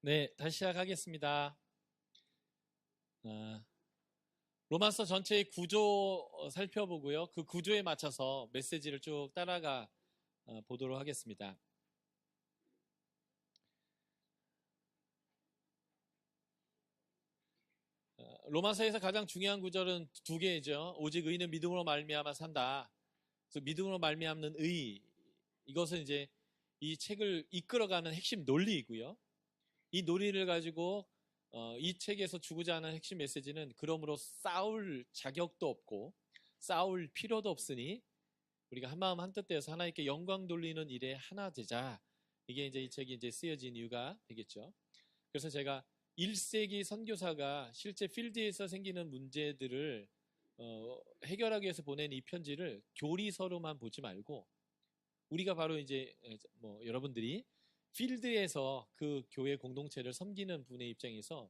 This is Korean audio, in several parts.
네, 다시 시작하겠습니다. 아, 로마서 전체의 구조 살펴보고요. 그 구조에 맞춰서 메시지를 쭉 따라가 보도록 하겠습니다. 로마서에서 가장 중요한 구절은 두 개죠. 오직 의인은 믿음으로 말미암아 산다. 그래서 믿음으로 말미암는 의, 이것은 이제 이 책을 이끌어가는 핵심 논리이고요. 이 논리를 가지고 이 책에서 주고자 하는 핵심 메시지는 그러므로 싸울 자격도 없고 싸울 필요도 없으니 우리가 한마음 한뜻 되어서 하나님께 영광 돌리는 일에 하나 되자. 이게 이제 이 책이 이제 쓰여진 이유가 되겠죠. 그래서 제가 1세기 선교사가 실제 필드에서 생기는 문제들을 해결하기 위해서 보낸 이 편지를 교리서로만 보지 말고 우리가 바로 이제 여러분들이 필드에서 그 교회 공동체를 섬기는 분의 입장에서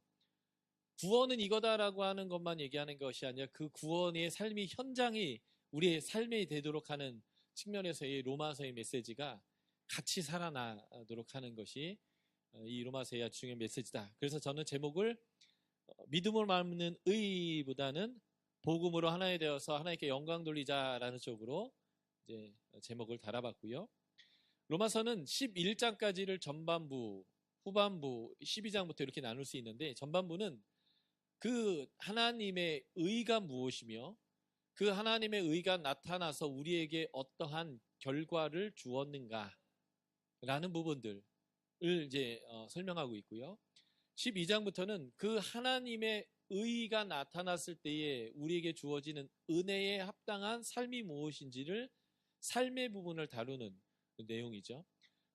구원은 이거다라고 하는 것만 얘기하는 것이 아니라 그 구원의 삶이 현장이 우리의 삶이 되도록 하는 측면에서의 로마서의 메시지가 같이 살아나도록 하는 것이 이 로마서의 중요한 메시지다. 그래서 저는 제목을 믿음으로 말미암는 의보다는 복음으로 하나에 되어서 하나님께 영광 돌리자라는 쪽으로 이제 제목을 달아봤고요. 로마서는 11장까지를 전반부, 후반부, 12장부터 이렇게 나눌 수 있는데 전반부는 그 하나님의 의가 무엇이며 그 하나님의 의가 나타나서 우리에게 어떠한 결과를 주었는가 라는 부분들을 이제 설명하고 있고요. 12장부터는 그 하나님의 의가 나타났을 때에 우리에게 주어지는 은혜에 합당한 삶이 무엇인지를 삶의 부분을 다루는 내용이죠.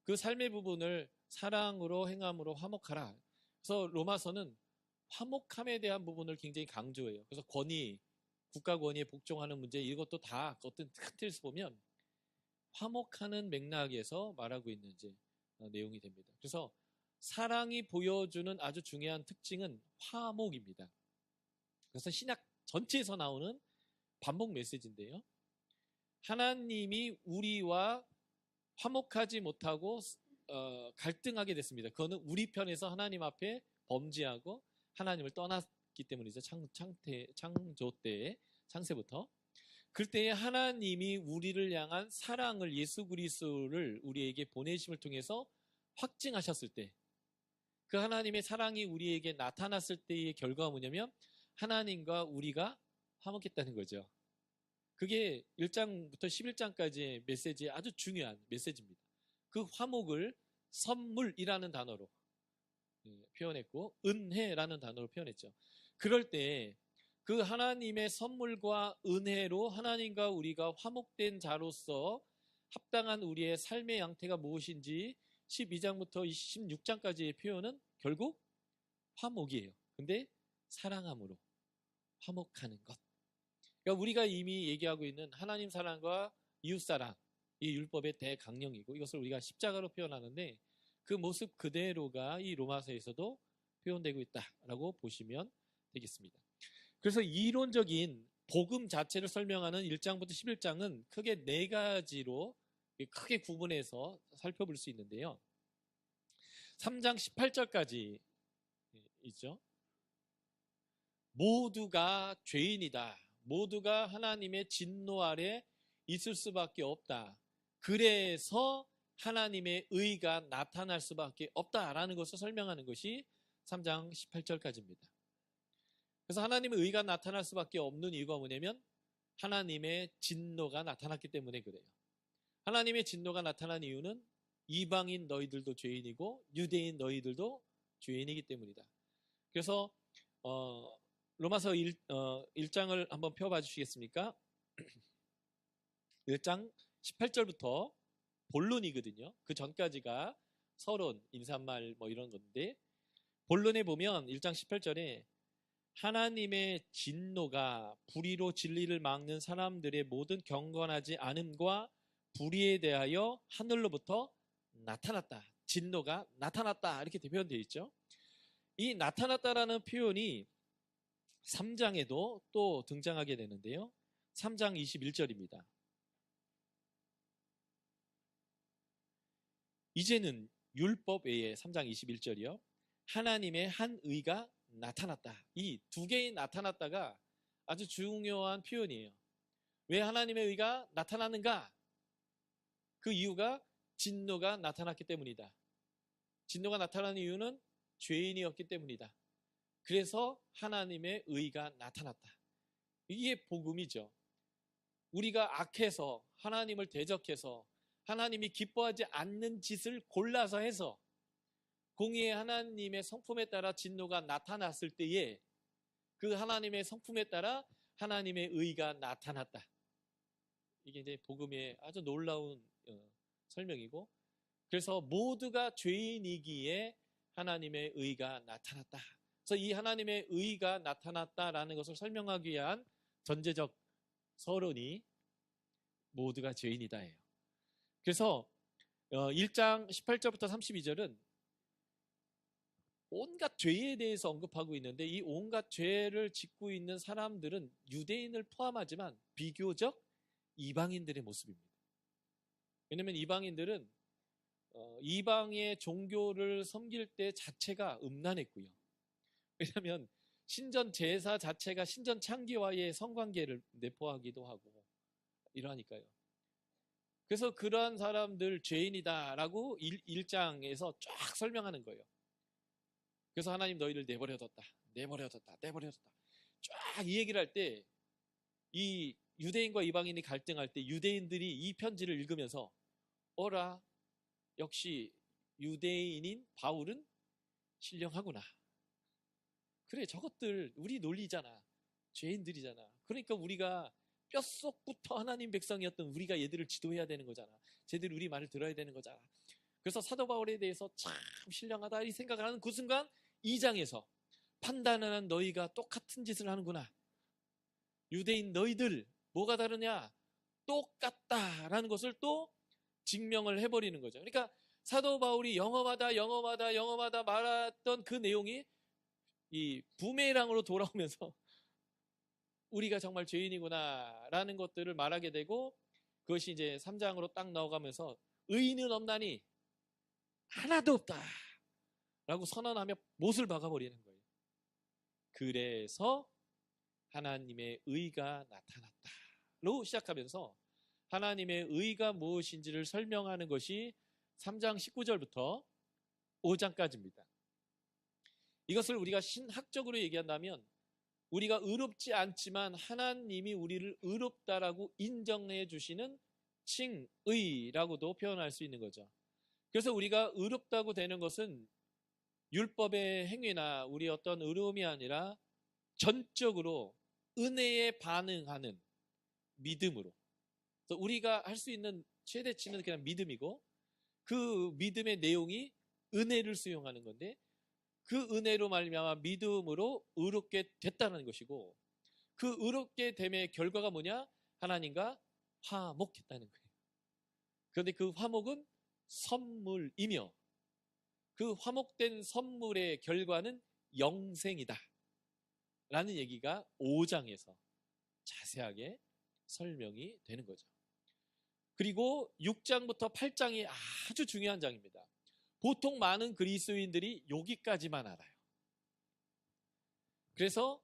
그 삶의 부분을 사랑으로 행함으로 화목하라. 그래서 로마서는 화목함에 대한 부분을 굉장히 강조해요. 그래서 권위, 국가 권위에 복종하는 문제 이것도 다 어떤 큰 틀에서 보면 화목하는 맥락에서 말하고 있는 이제 내용이 됩니다. 그래서 사랑이 보여주는 아주 중요한 특징은 화목입니다. 그래서 신약 전체에서 나오는 반복 메시지인데요. 하나님이 우리와 화목하지 못하고 갈등하게 됐습니다. 그거는 우리 편에서 하나님 앞에 범죄하고 하나님을 떠났기 때문이죠. 창조 때에 창세부터. 그때에 하나님이 우리를 향한 사랑을 예수 그리스도를 우리에게 보내심을 통해서 확증하셨을 때 그 하나님의 사랑이 우리에게 나타났을 때의 결과가 뭐냐면 하나님과 우리가 화목했다는 거죠. 그게 1장부터 11장까지의 메시지의 아주 중요한 메시지입니다. 그 화목을 선물이라는 단어로 표현했고 은혜라는 단어로 표현했죠. 그럴 때 그 하나님의 선물과 은혜로 하나님과 우리가 화목된 자로서 합당한 우리의 삶의 양태가 무엇인지 12장부터 16장까지의 표현은 결국 화목이에요. 근데 사랑함으로 화목하는 것. 그러니까 우리가 이미 얘기하고 있는 하나님 사랑과 이웃 사랑, 이 율법의 대강령이고 이것을 우리가 십자가로 표현하는데 그 모습 그대로가 이 로마서에서도 표현되고 있다라고 보시면 되겠습니다. 그래서 이론적인 복음 자체를 설명하는 1장부터 11장은 크게 네 가지로 크게 구분해서 살펴볼 수 있는데요. 3장 18절까지 있죠. 모두가 죄인이다. 모두가 하나님의 진노 아래 있을 수밖에 없다. 그래서 하나님의 의가 나타날 수밖에 없다라는 것을 설명하는 것이 3장 18절까지입니다. 그래서 하나님의 의가 나타날 수밖에 없는 이유가 뭐냐면 하나님의 진노가 나타났기 때문에 그래요. 하나님의 진노가 나타난 이유는 이방인 너희들도 죄인이고 유대인 너희들도 죄인이기 때문이다. 그래서 로마서 1장을 한번 펴봐 주시겠습니까? 1장 18절부터 본론이거든요. 그 전까지가 서론, 인사말 뭐 이런 건데 본론에 보면 1장 18절에 하나님의 진노가 불의로 진리를 막는 사람들의 모든 경건하지 않음과 불의에 대하여 하늘로부터 나타났다. 진노가 나타났다. 이렇게 표현되어 있죠. 이 나타났다라는 표현이 3장에도 또 등장하게 되는데요. 3장 21절입니다. 이제는 율법 외에 3장 21절이요. 하나님의 한 의가 나타났다. 이 두 개의 나타났다가 아주 중요한 표현이에요. 왜 하나님의 의가 나타나는가? 그 이유가 진노가 나타났기 때문이다. 진노가 나타나는 이유는 죄인이었기 때문이다. 그래서 하나님의 의가 나타났다. 이게 복음이죠. 우리가 악해서 하나님을 대적해서 하나님이 기뻐하지 않는 짓을 골라서 해서 공의의 하나님의 성품에 따라 진노가 나타났을 때에 그 하나님의 성품에 따라 하나님의 의가 나타났다. 이게 이제 복음의 아주 놀라운 설명이고, 그래서 모두가 죄인이기에 하나님의 의가 나타났다. 그래서 이 하나님의 의가 나타났다라는 것을 설명하기 위한 전제적 서론이 모두가 죄인이다예요. 그래서 1장 18절부터 32절은 온갖 죄에 대해서 언급하고 있는데, 이 온갖 죄를 짓고 있는 사람들은 유대인을 포함하지만 비교적 이방인들의 모습입니다. 왜냐하면 이방인들은 이방의 종교를 섬길 때 자체가 음란했고요. 왜냐하면 신전 제사 자체가 신전 창기와의 성관계를 내포하기도 하고 이러니까요. 그래서 그러한 사람들 죄인이다라고 1장에서 쫙 설명하는 거예요. 그래서 하나님 너희를 내버려뒀다. 쫙 이 얘기를 할 때 이 유대인과 이방인이 갈등할 때 유대인들이 이 편지를 읽으면서 어라, 역시 유대인인 바울은 신령하구나. 그래, 저것들 우리 논리잖아. 죄인들이잖아. 그러니까 우리가 뼛속부터 하나님 백성이었던 우리가 얘들을 지도해야 되는 거잖아. 쟤들 우리 말을 들어야 되는 거잖아. 그래서 사도 바울에 대해서 참 신령하다 이 생각을 하는 그 순간 2장에서 판단하는 너희가 똑같은 짓을 하는구나. 유대인 너희들 뭐가 다르냐? 똑같다라는 것을 또 증명을 해버리는 거죠. 그러니까 사도 바울이 영험하다 말했던 그 내용이 이 부메랑으로 돌아오면서 우리가 정말 죄인이구나라는 것들을 말하게 되고, 그것이 이제 3장으로 딱 나오가면서 의인은 없나니 하나도 없다 라고 선언하며 못을 박아버리는 거예요. 그래서 하나님의 의가 나타났다로 시작하면서 하나님의 의가 무엇인지를 설명하는 것이 3장 19절부터 5장까지입니다. 이것을 우리가 신학적으로 얘기한다면 우리가 의롭지 않지만 하나님이 우리를 의롭다라고 인정해 주시는 칭의라고도 표현할 수 있는 거죠. 그래서 우리가 의롭다고 되는 것은 율법의 행위나 우리 어떤 의로움이 아니라 전적으로 은혜에 반응하는 믿음으로. 그래서 우리가 할 수 있는 최대치는 그냥 믿음이고, 그 믿음의 내용이 은혜를 수용하는 건데, 그 은혜로 말미암아 믿음으로 의롭게 됐다는 것이고, 그 의롭게 됨의 결과가 뭐냐? 하나님과 화목했다는 거예요. 그런데 그 화목은 선물이며 그 화목된 선물의 결과는 영생이다 라는 얘기가 5장에서 자세하게 설명이 되는 거죠. 그리고 6장부터 8장이 아주 중요한 장입니다. 보통 많은 그리스도인들이 여기까지만 알아요. 그래서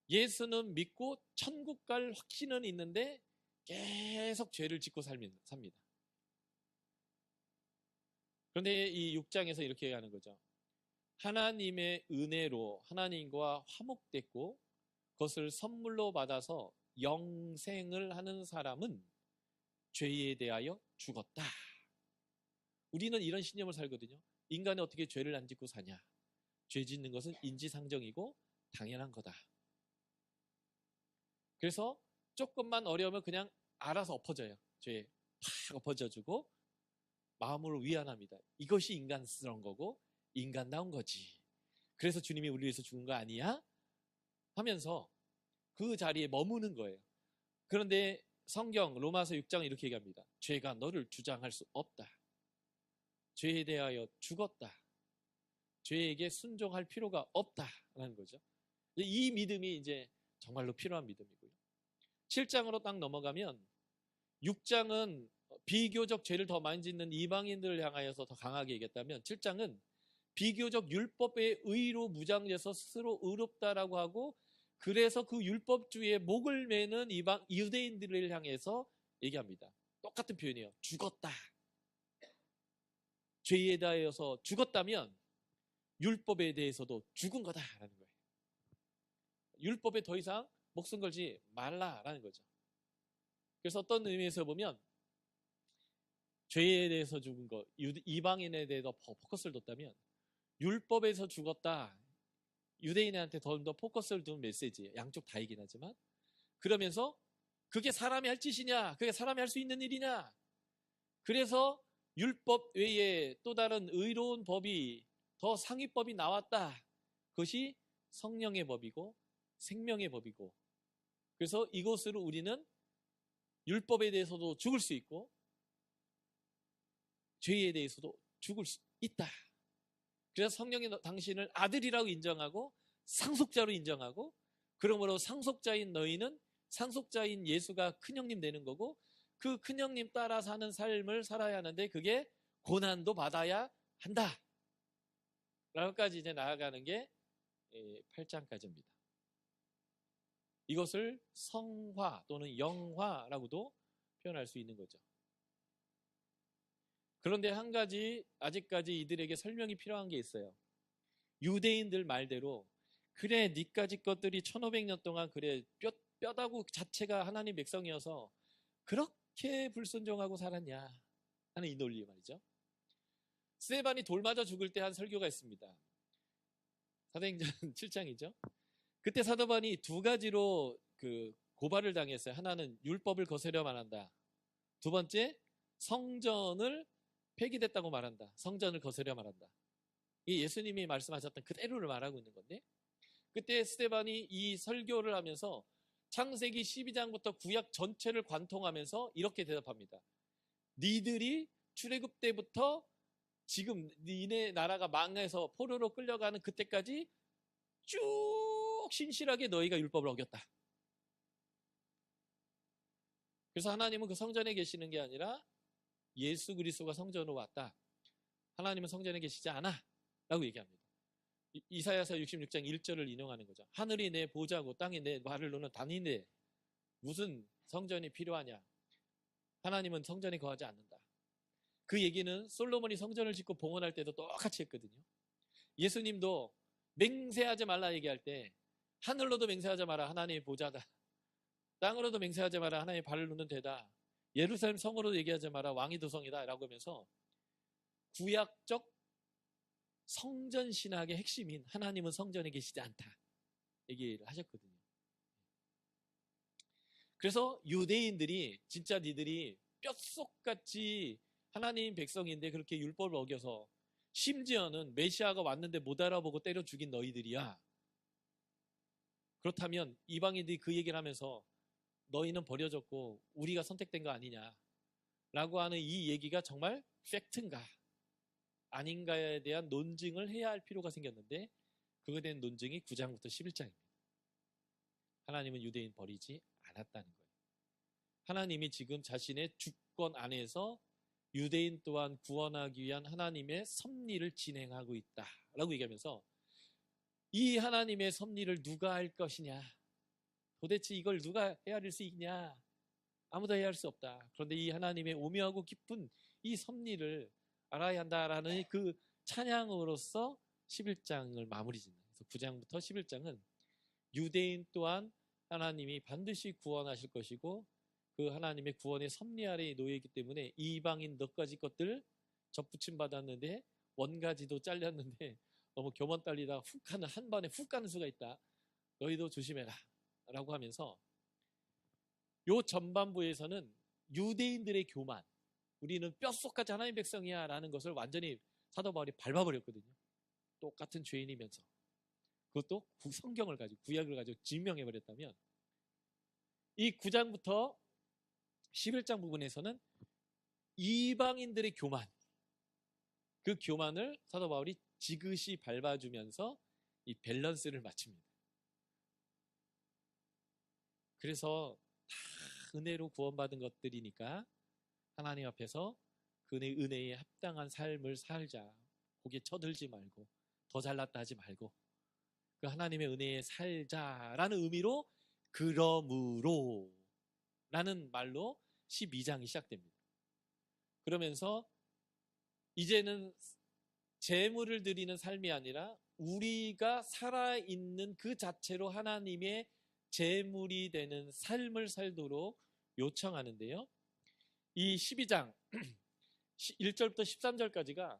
예수는 믿고 천국 갈 확신은 있는데 계속 죄를 짓고 삽니다. 그런데 이 6장에서 이렇게 얘기하는 거죠. 하나님의 은혜로 하나님과 화목됐고 그것을 선물로 받아서 영생을 하는 사람은 죄에 대하여 죽었다. 우리는 이런 신념을 살거든요. 인간이 어떻게 죄를 안 짓고 사냐. 죄 짓는 것은 인지상정이고 당연한 거다. 그래서 조금만 어려우면 그냥 알아서 엎어져요. 죄에 팍 엎어져주고 마음으로 위안합니다. 이것이 인간스러운 거고 인간다운 거지. 그래서 주님이 우리를 위해서 죽은 거 아니야? 하면서 그 자리에 머무는 거예요. 그런데 성경 로마서 6장은 이렇게 얘기합니다. 죄가 너를 주장할 수 없다. 죄에 대하여 죽었다. 죄에게 순종할 필요가 없다라는 거죠. 이 믿음이 이제 정말로 필요한 믿음이고요. 7장으로 딱 넘어가면 6장은 비교적 죄를 더 많이 짓는 이방인들을 향하여서 더 강하게 얘기했다면 7장은 비교적 율법의 의로 무장돼서 스스로 의롭다라고 하고, 그래서 그 율법주의에 목을 매는 이방 유대인들을 향해서 얘기합니다. 똑같은 표현이에요. 죽었다. 죄에 대하여서 죽었다면 율법에 대해서도 죽은 거다라는 거예요. 율법에 더 이상 목숨 걸지 말라라는 거죠. 그래서 어떤 의미에서 보면 죄에 대해서 죽은 것, 이방인에 대해서 포커스를 뒀다면 율법에서 죽었다. 유대인한테 더 포커스를 둔 메시지예요. 양쪽 다이긴 하지만. 그러면서 그게 사람이 할 짓이냐? 그게 사람이 할 수 있는 일이냐? 그래서 율법 외에 또 다른 의로운 법이, 더 상위법이 나왔다. 그것이 성령의 법이고 생명의 법이고, 그래서 이것으로 우리는 율법에 대해서도 죽을 수 있고 죄에 대해서도 죽을 수 있다. 그래서 성령이 당신을 아들이라고 인정하고 상속자로 인정하고, 그러므로 상속자인 너희는 상속자인 예수가 큰형님 되는 거고, 그 큰형님 따라 사는 삶을 살아야 하는데 그게 고난도 받아야 한다. 라고까지 이제 나아가는 게 8장까지입니다. 이것을 성화 또는 영화라고도 표현할 수 있는 거죠. 그런데 한 가지 아직까지 이들에게 설명이 필요한 게 있어요. 유대인들 말대로 그래 니까지 것들이 1500년 동안 그래 뼈다구 자체가 하나님 백성이어서 그렇게 불순종하고 살았냐 하는 이 논리 말이죠. 스데반이 돌 맞아 죽을 때 한 설교가 있습니다. 사도행전 7장이죠. 그때 사도반이 두 가지로 그 고발을 당했어요. 하나는 율법을 거스려 말한다. 두 번째, 성전을 폐기됐다고 말한다. 성전을 거스려 말한다. 이 예수님이 말씀하셨던 그대로를 말하고 있는 건데, 그때 스데반이 이 설교를 하면서 창세기 12장부터 구약 전체를 관통하면서 이렇게 대답합니다. 니들이 출애굽 때부터 지금 니네 나라가 망해서 포로로 끌려가는 그때까지 쭉 신실하게 너희가 율법을 어겼다. 그래서 하나님은 그 성전에 계시는 게 아니라 예수 그리스도가 성전으로 왔다. 하나님은 성전에 계시지 않아 라고 얘기합니다. 이사야서 66장 1절을 인용하는 거죠. 하늘이 내 보좌고 땅이 내 말을 노는 단인데 무슨 성전이 필요하냐. 하나님은 성전에 거하지 않는다. 그 얘기는 솔로몬이 성전을 짓고 봉헌할 때도 똑같이 했거든요. 예수님도 맹세하지 말라 얘기할 때 하늘로도 맹세하지 마라 하나님의 보좌다. 땅으로도 맹세하지 마라 하나님의 발을 놓는 데다. 예루살렘 성으로도 얘기하지 마라 왕이 도성이다 라고 하면서 구약적 성전 신학의 핵심인 하나님은 성전에 계시지 않다 얘기를 하셨거든요. 그래서 유대인들이 진짜 니들이 뼛속같이 하나님 백성인데 그렇게 율법을 어겨서 심지어는 메시아가 왔는데 못 알아보고 때려 죽인 너희들이야. 그렇다면 이방인들이 그 얘기를 하면서 너희는 버려졌고 우리가 선택된 거 아니냐 라고 하는 이 얘기가 정말 팩트인가 아닌가에 대한 논증을 해야 할 필요가 생겼는데, 그거에 대한 논증이 9장부터 11장입니다. 하나님은 유대인 버리지 않았다는 거예요. 하나님이 지금 자신의 주권 안에서 유대인 또한 구원하기 위한 하나님의 섭리를 진행하고 있다라고 얘기하면서, 이 하나님의 섭리를 누가 할 것이냐, 도대체 이걸 누가 헤아릴 수 있냐, 아무도 헤아릴 수 없다. 그런데 이 하나님의 오묘하고 깊은 이 섭리를 알아야 한다라는 그 찬양으로서 11장을 마무리 짓는. 그래서 9장부터 11장은 유대인 또한 하나님이 반드시 구원하실 것이고 그 하나님의 구원의 섭리 아래에 놓여있기 때문에 이방인 몇 가지 것들 접붙임 받았는데 원가지도 잘렸는데 너무 교만 딸리다가 한 번에 훅 가는 수가 있다. 너희도 조심해라 라고 하면서 요 전반부에서는 유대인들의 교만, 우리는 뼛속까지 하나님 백성이야 라는 것을 완전히 사도 바울이 밟아버렸거든요. 똑같은 죄인이면서 그것도 성경을 가지고 구약을 가지고 증명해버렸다면, 이 9장부터 11장 부분에서는 이방인들의 교만, 그 교만을 사도 바울이 지그시 밟아주면서 이 밸런스를 맞춥니다. 그래서 다 은혜로 구원받은 것들이니까 하나님 앞에서 그 은혜에 합당한 삶을 살자, 거기에 쳐들지 말고 더 잘났다 하지 말고 그 하나님의 은혜에 살자라는 의미로 그러므로 라는 말로 12장이 시작됩니다. 그러면서 이제는 제물을 드리는 삶이 아니라 우리가 살아있는 그 자체로 하나님의 제물이 되는 삶을 살도록 요청하는데요. 이 12장 1절부터 13절까지가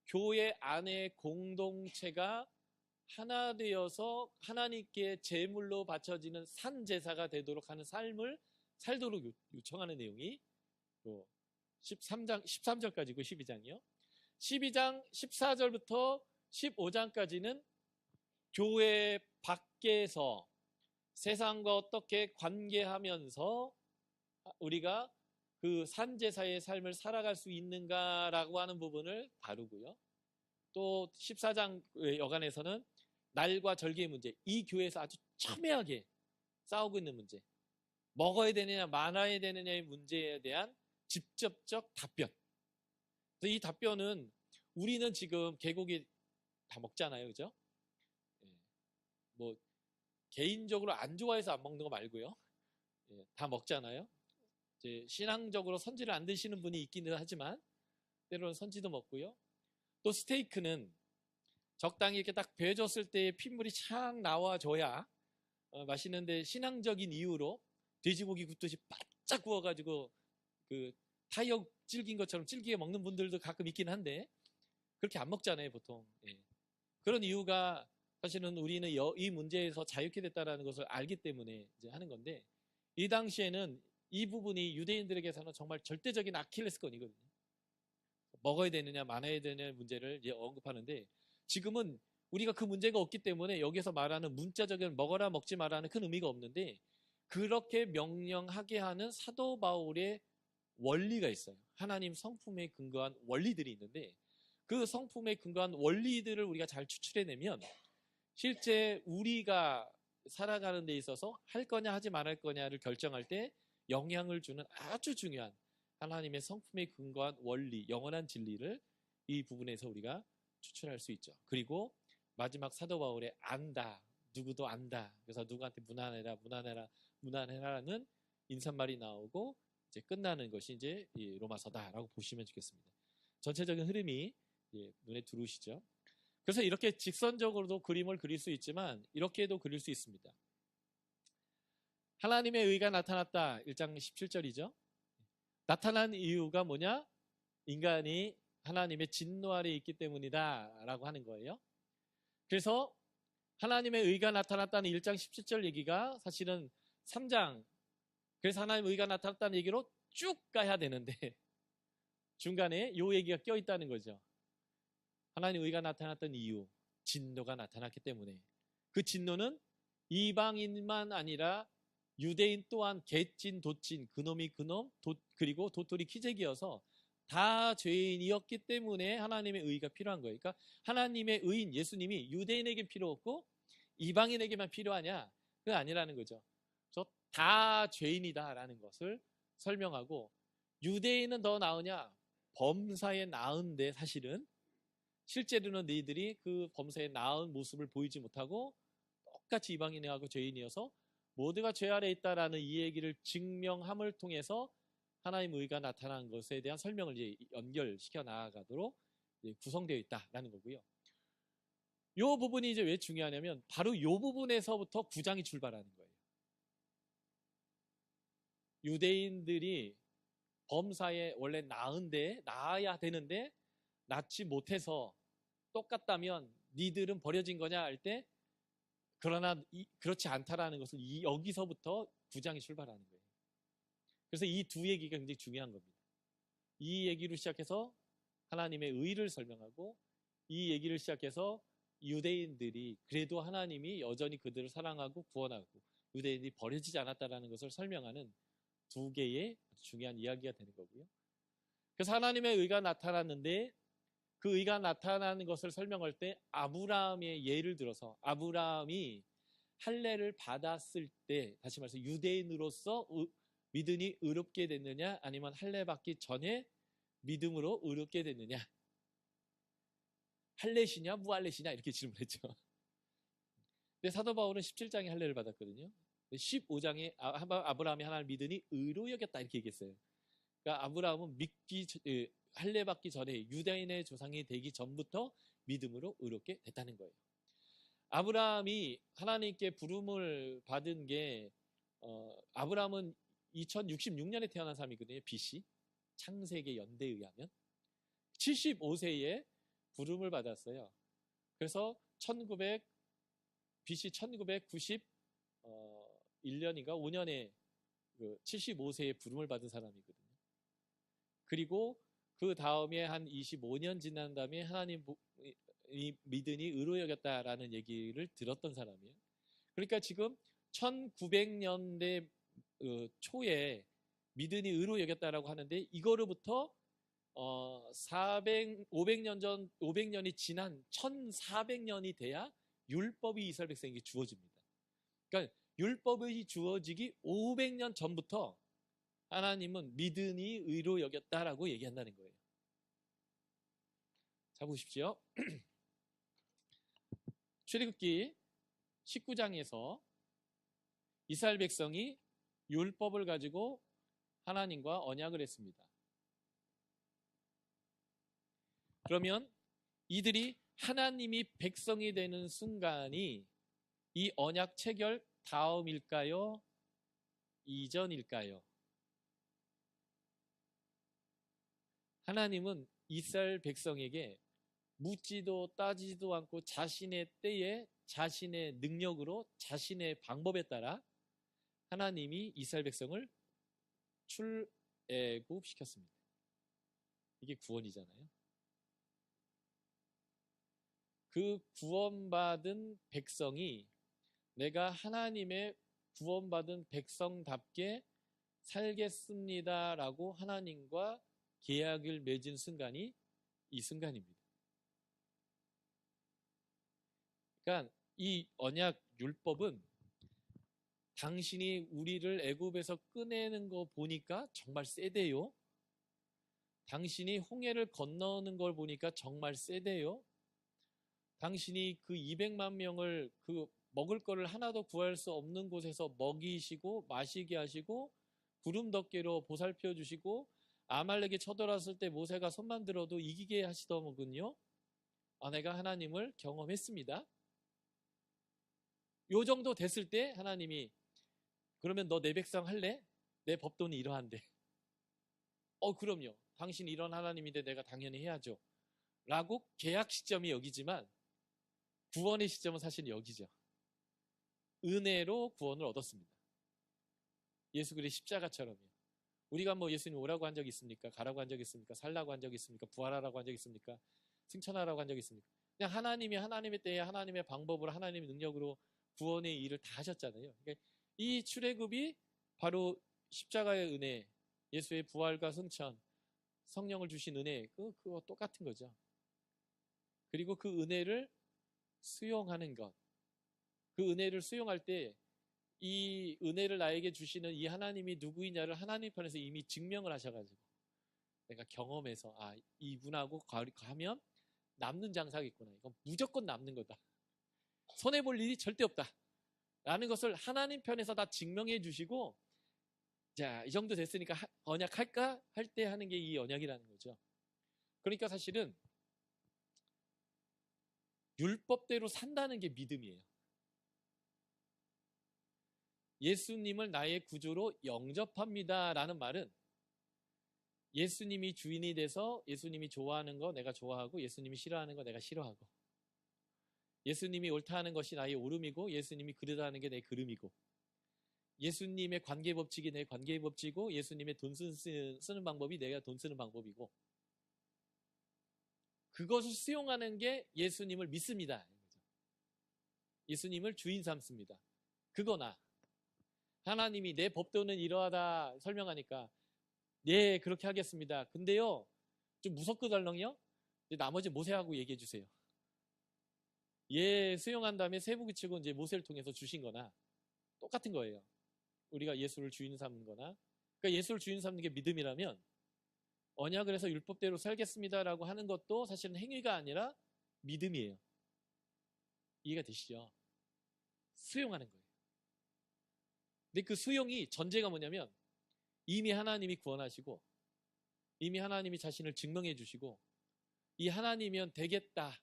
교회 안의 공동체가 하나 되어서 하나님께 제물로 바쳐지는 산제사가 되도록 하는 삶을 살도록 요청하는 내용이 13절까지고 12장이요. 12장 14절부터 15장까지는 교회 밖에서 세상과 어떻게 관계하면서 우리가 그 산제사의 삶을 살아갈 수 있는가라고 하는 부분을 다루고요. 또 14장 여간에서는 날과 절기의 문제, 이 교회에서 아주 첨예하게 싸우고 있는 문제, 먹어야 되느냐 말아야 되느냐의 문제에 대한 직접적 답변. 그래서 이 답변은 우리는 지금 개고기 다 먹잖아요, 그죠? 뭐 개인적으로 안 좋아해서 안 먹는 거 말고요, 다 먹잖아요. 이제 신앙적으로 선지를 안 드시는 분이 있기는 하지만 때로는 선지도 먹고요. 또 스테이크는 적당히 이렇게 딱 베어줬을 때 핏물이 착 나와줘야 맛있는데 신앙적인 이유로 돼지고기 굽듯이 바짝 구워가지고 그 타이어 질긴 것처럼 질기게 먹는 분들도 가끔 있긴 한데 그렇게 안 먹잖아요, 보통. 그런 이유가 사실은 우리는 이 문제에서 자유케 됐다는 것을 알기 때문에 이제 하는 건데, 이 당시에는 이 부분이 유대인들에게서는 정말 절대적인 아킬레스건이거든요. 먹어야 되느냐 말아야 되느냐 문제를 이제 언급하는데, 지금은 우리가 그 문제가 없기 때문에 여기서 말하는 문자적인 먹어라 먹지 마라는 큰 의미가 없는데, 그렇게 명령하게 하는 사도 바울의 원리가 있어요. 하나님 성품에 근거한 원리들이 있는데, 그 성품에 근거한 원리들을 우리가 잘 추출해내면 실제 우리가 살아가는 데 있어서 할 거냐 하지 말할 거냐를 결정할 때 영향을 주는 아주 중요한 하나님의 성품에 근거한 원리, 영원한 진리를 이 부분에서 우리가 추출할 수 있죠. 그리고 마지막 사도 바울의 안다, 누구도 안다. 그래서 누구한테 무난해라, 무난해라, 무난해라는 인사말이 나오고 이제 끝나는 것이 이제 로마서다라고 보시면 좋겠습니다. 전체적인 흐름이 눈에 들어오시죠. 그래서 이렇게 직선적으로도 그림을 그릴 수 있지만 이렇게도 그릴 수 있습니다. 하나님의 의가 나타났다. 1장 17절이죠. 나타난 이유가 뭐냐? 인간이 하나님의 진노 아래 있기 때문이다 라고 하는 거예요. 그래서 하나님의 의가 나타났다는 1장 17절 얘기가 사실은 3장, 그래서 하나님의 의가 나타났다는 얘기로 쭉 가야 되는데 중간에 이 얘기가 껴있다는 거죠. 하나님의 의가 나타났던 이유, 진노가 나타났기 때문에. 그 진노는 이방인만 아니라 유대인 또한 개찐 도찐, 그놈이 그놈, 그리고 도토리 키재기여서 다 죄인이었기 때문에 하나님의 의가 필요한 거예요. 그러니까 하나님의 의인 예수님이 유대인에게 필요 없고 이방인에게만 필요하냐? 그게 아니라는 거죠. 저 다 죄인이다라는 것을 설명하고, 유대인은 더 나으냐? 범사에 나은데 사실은 실제로는 너희들이 그 범사에 나은 모습을 보이지 못하고 똑같이 이방인하고 죄인이어서 모두가 죄 아래 있다라는 이 얘기를 증명함을 통해서 하나님의 의가 나타난 것에 대한 설명을 이제 연결시켜 나아가도록 구성되어 있다라는 거고요. 이 부분이 이제 왜 중요하냐면 바로 이 부분에서부터 9장이 출발하는 거예요. 유대인들이 범사에 원래 나아야 되는데 낳지 못해서 똑같다면 니들은 버려진 거냐 할 때, 그러나 그렇지 않다라는 것을 여기서부터 9장이 출발하는 거예요. 그래서 이 두 얘기가 굉장히 중요한 겁니다. 이 얘기로 시작해서 하나님의 의를 설명하고, 이 얘기를 시작해서 유대인들이 그래도 하나님이 여전히 그들을 사랑하고 구원하고 유대인들이 버려지지 않았다라는 것을 설명하는 두 개의 중요한 이야기가 되는 거고요. 그래서 하나님의 의가 나타났는데 그 의가 나타나는 것을 설명할 때 아브라함의 예를 들어서, 아브라함이 할례를 받았을 때, 다시 말해서 유대인으로서 믿음이 의롭게 됐느냐 아니면 할례 받기 전에 믿음으로 의롭게 됐느냐, 할례시냐 무할례시냐 이렇게 질문했죠. 근데 사도 바울은 17장에 할례를 받았거든요. 15장에 아브라함이 하나님을 믿으니 의로 여겼다 이렇게 얘기했어요. 그러니까 아브라함은 할례 받기 전에 유다인의 조상이 되기 전부터 믿음으로 의롭게 됐다는 거예요. 아브라함이 하나님께 부름을 받은 게 아브라함은 2066년에 태어난 사람이거든요. BC 창세기 연대에 의하면 75세에 부름을 받았어요. 그래서 BC 1991년인가 5년에 75세에 부름을 받은 사람이거든요. 그리고 그 다음에 한 25년 지난 다음에 하나님 믿으니 의로 여겼다라는 얘기를 들었던 사람이에요. 그러니까 지금 1900년대 초에 믿으니 의로 여겼다라고 하는데 이거로부터 500년이 지난 1400년이 돼야 율법이 이스라엘 백성에게 주어집니다. 그러니까 율법이 주어지기 500년 전부터 하나님은 믿으니 의로 여겼다라고 얘기한다는 거예요. 자, 보십시오. 출애굽기 19장에서 이스라엘 백성이 율법을 가지고 하나님과 언약을 했습니다. 그러면 이들이 하나님이 백성이 되는 순간이 이 언약 체결 다음일까요? 이전일까요? 하나님은 이스라엘 백성에게 묻지도 따지지도 않고 자신의 때에 자신의 능력으로 자신의 방법에 따라 하나님이 이스라엘 백성을 출애굽시켰습니다. 이게 구원이잖아요. 그 구원받은 백성이 내가 하나님의 구원받은 백성답게 살겠습니다라고 하나님과 계약을 맺은 순간이 이 순간입니다. 그러니까 이 언약 율법은 당신이 우리를 애굽에서 꺼내는 거 보니까 정말 세대요. 당신이 홍해를 건너는 걸 보니까 정말 세대요. 당신이 그 200만 명을 그 먹을 거를 하나도 구할 수 없는 곳에서 먹이시고 마시게 하시고 구름 덮개로 보살펴 주시고 아말렉이 쳐들어왔을 때 모세가 손만 들어도 이기게 하시더군요. 내가 하나님을 경험했습니다. 요 정도 됐을 때 하나님이 그러면 너 내 백성 할래? 내 법도는 이러한데. 그럼요. 당신 이런 하나님인데 내가 당연히 해야죠. 라고 계약 시점이 여기지만 구원의 시점은 사실 여기죠. 은혜로 구원을 얻었습니다. 예수 그리스도의 십자가처럼요. 우리가 뭐 예수님 오라고 한 적이 있습니까? 가라고 한 적이 있습니까? 살라고 한 적이 있습니까? 부활하라고 한 적이 있습니까? 승천하라고 한 적이 있습니까? 그냥 하나님이 하나님의 때에 하나님의 방법으로 하나님의 능력으로 구원의 일을 다 하셨잖아요. 그러니까 이 출애굽이 바로 십자가의 은혜, 예수의 부활과 승천, 성령을 주신 은혜, 그거 똑같은 거죠. 그리고 그 은혜를 수용하는 것, 그 은혜를 수용할 때 이 은혜를 나에게 주시는 이 하나님이 누구이냐를 하나님 편에서 이미 증명을 하셔가지고 내가 경험해서 이분하고 가면 남는 장사가 있구나. 이건 무조건 남는 거다. 손해볼 일이 절대 없다. 라는 것을 하나님 편에서 다 증명해 주시고 자, 이 정도 됐으니까 언약할까? 할 때 하는 게 이 언약이라는 거죠. 그러니까 사실은 율법대로 산다는 게 믿음이에요. 예수님을 나의 구주로 영접합니다 라는 말은 예수님이 주인이 돼서 예수님이 좋아하는 거 내가 좋아하고 예수님이 싫어하는 거 내가 싫어하고 예수님이 옳다 하는 것이 나의 옳음이고 예수님이 그르다는 게 내 그름이고 예수님의 관계 법칙이 내 관계 법칙이고 예수님의 돈 쓰는 방법이 내가 돈 쓰는 방법이고 그것을 수용하는 게 예수님을 믿습니다. 예수님을 주인 삼습니다. 그거나 하나님이 내 법도는 이러하다 설명하니까 네 그렇게 하겠습니다. 근데요 좀 무섭거든요. 나머지 모세하고 얘기해 주세요. 예 수용한 다음에 세부 규칙은 이제 모세를 통해서 주신 거나 똑같은 거예요. 우리가 예수를 주인 삼는 거나 그러니까 예수를 주인 삼는 게 믿음이라면 언약을 해서 율법대로 살겠습니다라고 하는 것도 사실은 행위가 아니라 믿음이에요. 이해가 되시죠? 수용하는 거예요. 근데 그 수용이 전제가 뭐냐면 이미 하나님이 구원하시고 이미 하나님이 자신을 증명해 주시고 이 하나님이면 되겠다.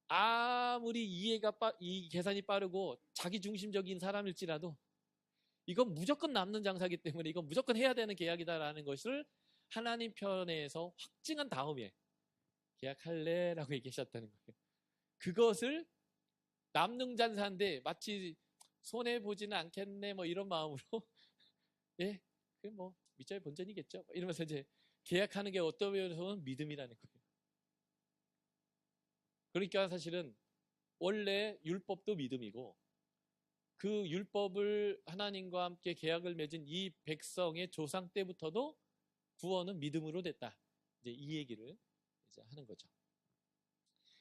아무리 이 계산이 빠르고 자기 중심적인 사람일지라도 이건 무조건 남는 장사기 때문에 이건 무조건 해야 되는 계약이다라는 것을 하나님 편에서 확증한 다음에 계약할래? 라고 얘기하셨다는 거예요. 그것을 남는 장사인데 마치 손해보지는 않겠네 뭐 이런 마음으로 예, 그 뭐 밑자의 본전이겠죠 이러면서 이제 계약하는 게 어떤 면에서는 믿음이라는 거예요. 그러니까 사실은 원래 율법도 믿음이고 그 율법을 하나님과 함께 계약을 맺은 이 백성의 조상 때부터도 구원은 믿음으로 됐다. 이제 이 얘기를 이제 하는 거죠.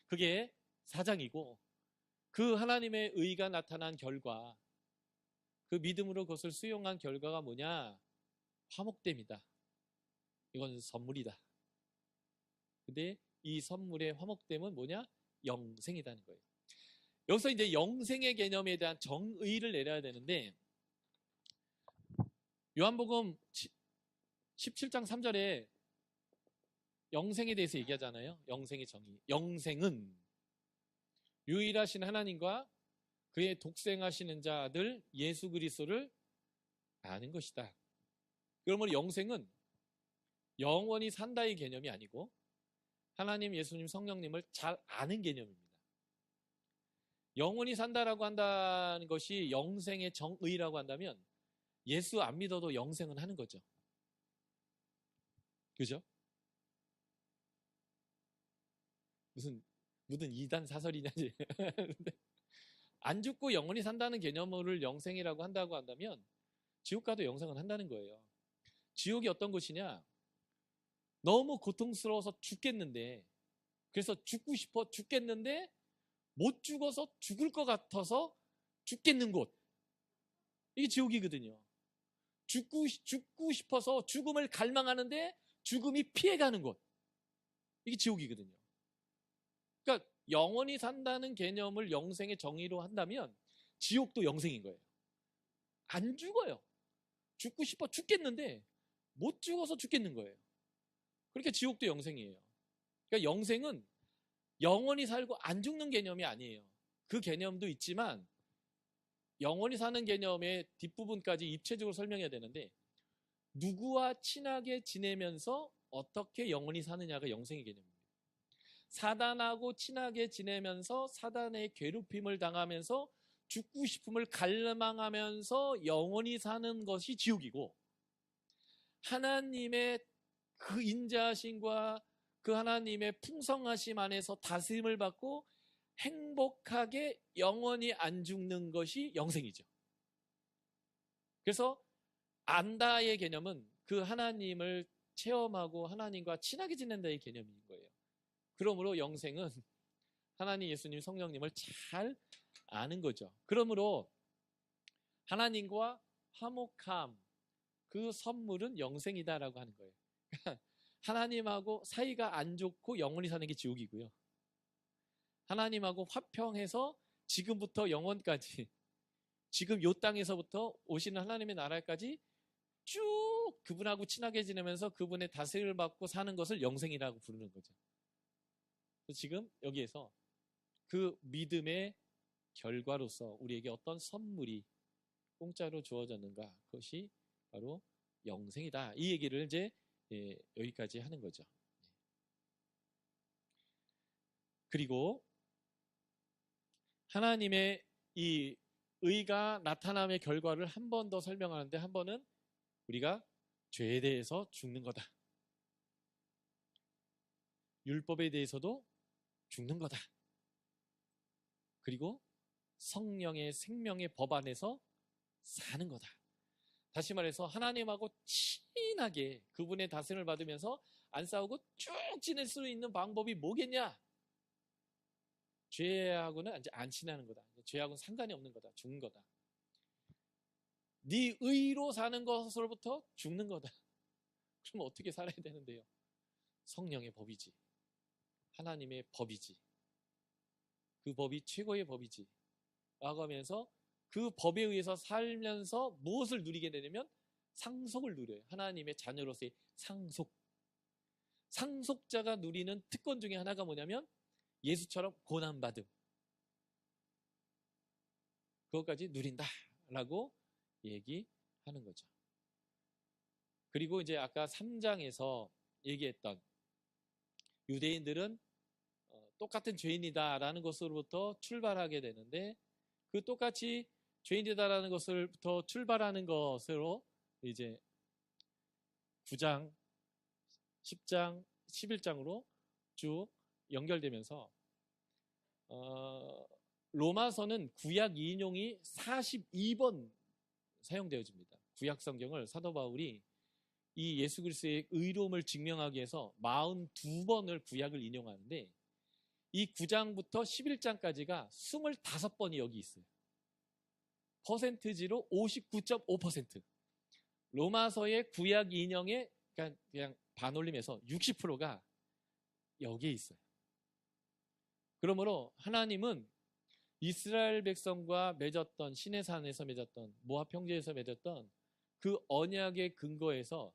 그게 4장이고 그 하나님의 의가 나타난 결과 그 믿음으로 그것을 수용한 결과가 뭐냐? 화목됨이다. 이건 선물이다. 근데 이 선물의 화목됨은 뭐냐? 영생이라는 거예요. 여기서 이제 영생의 개념에 대한 정의를 내려야 되는데 요한복음 17장 3절에 영생에 대해서 얘기하잖아요. 영생의 정의. 영생은 유일하신 하나님과 그의 독생하시는 자 아들 예수 그리스도를 아는 것이다. 그러면 영생은 영원히 산다의 개념이 아니고 하나님, 예수님, 성령님을 잘 아는 개념입니다. 영원히 산다라고 한다는 것이 영생의 정의라고 한다면 예수 안 믿어도 영생은 하는 거죠. 그죠? 무슨 이단 사설이냐지. 안 죽고 영원히 산다는 개념을 영생이라고 한다고 한다면 지옥 가도 영생은 한다는 거예요. 지옥이 어떤 곳이냐? 너무 고통스러워서 죽겠는데 그래서 죽고 싶어 죽겠는데 못 죽어서 죽을 것 같아서 죽겠는 곳. 이게 지옥이거든요. 죽고 싶어서 죽음을 갈망하는데 죽음이 피해가는 곳. 이게 지옥이거든요. 그러니까 영원히 산다는 개념을 영생의 정의로 한다면 지옥도 영생인 거예요. 안 죽어요. 죽고 싶어 죽겠는데 못 죽어서 죽겠는 거예요. 그러니까 지옥도 영생이에요. 그러니까 영생은 영원히 살고 안 죽는 개념이 아니에요. 그 개념도 있지만 영원히 사는 개념의 뒷부분까지 입체적으로 설명해야 되는데 누구와 친하게 지내면서 어떻게 영원히 사느냐가 영생의 개념입니다. 사단하고 친하게 지내면서 사단의 괴롭힘을 당하면서 죽고 싶음을 갈망하면서 영원히 사는 것이 지옥이고 하나님의 그 인자하심과 그 하나님의 풍성하심 안에서 다스림을 받고 행복하게 영원히 안 죽는 것이 영생이죠. 그래서 안다의 개념은 그 하나님을 체험하고 하나님과 친하게 지낸다의 개념인 거예요. 그러므로 영생은 하나님, 예수님, 성령님을 잘 아는 거죠. 그러므로 하나님과 화목함, 그 선물은 영생이다라고 하는 거예요. 하나님하고 사이가 안 좋고 영원히 사는 게 지옥이고요. 하나님하고 화평해서 지금부터 영원까지 지금 이 땅에서부터 오시는 하나님의 나라까지 쭉 그분하고 친하게 지내면서 그분의 다스림을 받고 사는 것을 영생이라고 부르는 거죠. 지금 여기에서 그 믿음의 결과로서 우리에게 어떤 선물이 공짜로 주어졌는가, 그것이 바로 영생이다. 이 얘기를 이제 여기까지 하는 거죠. 그리고 하나님의 이 의가 나타남의 결과를 한 번 더 설명하는데 한 번은 우리가 죄에 대해서 죽는 거다. 율법에 대해서도 죽는 거다. 그리고 성령의 생명의 법 안에서 사는 거다. 다시 말해서 하나님하고 친하게 그분의 다스림을 받으면서 안 싸우고 쭉 지낼 수 있는 방법이 뭐겠냐? 죄하고는 이제 안 친하는 거다. 죄하고는 상관이 없는 거다. 죽는 거다. 네 의로 사는 것으로부터 죽는 거다. 그럼 어떻게 살아야 되는데요? 성령의 법이지. 하나님의 법이지. 그 법이 최고의 법이지 라고 하면서 그 법에 의해서 살면서 무엇을 누리게 되냐면 상속을 누려요. 하나님의 자녀로서의 상속자가 누리는 특권 중에 하나가 뭐냐면 예수처럼 고난받음, 그것까지 누린다라고 얘기하는 거죠. 그리고 이제 아까 3장에서 얘기했던 유대인들은 똑같은 죄인이다라는 것으로부터 출발하게 되는데, 그 똑같이 죄인이다라는 것을부터 출발하는 것으로 이제 9장, 10장, 11장으로 쭉 연결되면서 로마서는 구약 인용이 42번 사용되어집니다. 구약 성경을 사도 바울이 이 예수 그리스도의 의로움을 증명하기 위해서 42번을 구약을 인용하는데, 이 9장부터 11장까지가 25번이 여기 있어요. 퍼센트지로 59.5%. 로마서의 구약 인용의 그냥 반올림에서 60%가 여기에 있어요. 그러므로 하나님은 이스라엘 백성과 맺었던, 시내산에서 맺었던, 모압 평지에서 맺었던 그 언약의 근거에서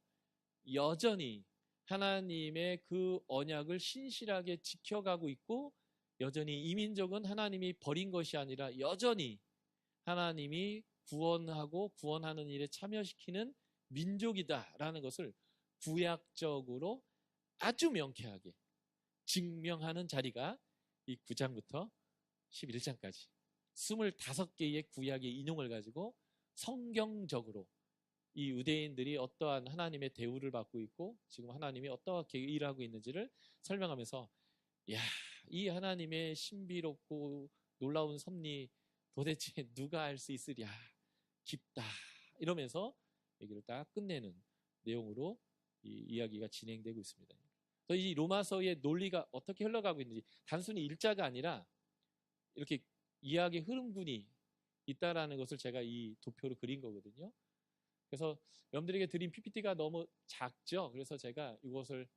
여전히 하나님의 그 언약을 신실하게 지켜가고 있고, 여전히 이 민족은 하나님이 버린 것이 아니라 여전히 하나님이 구원하고 구원하는 일에 참여시키는 민족이다라는 것을 구약적으로 아주 명쾌하게 증명하는 자리가 이 9장부터 11장까지 25개의 구약의 인용을 가지고 성경적으로 이 유대인들이 어떠한 하나님의 대우를 받고 있고 지금 하나님이 어떻게 일하고 있는지를 설명하면서, 야, 이 하나님의 신비롭고 놀라운 섭리 도대체 누가 알 수 있으랴, 깊다, 이러면서 얘기를 딱 끝내는 내용으로 이 이야기가 진행되고 있습니다. 그래서 이 로마서의 논리가 어떻게 흘러가고 있는지, 단순히 일자가 아니라 이렇게 이야기 흐름군이 있다라는 것을 제가 이 도표로 그린 거거든요. 그래서 여러분들에게 드린 PPT가 너무 작죠. 그래서 제가 이것을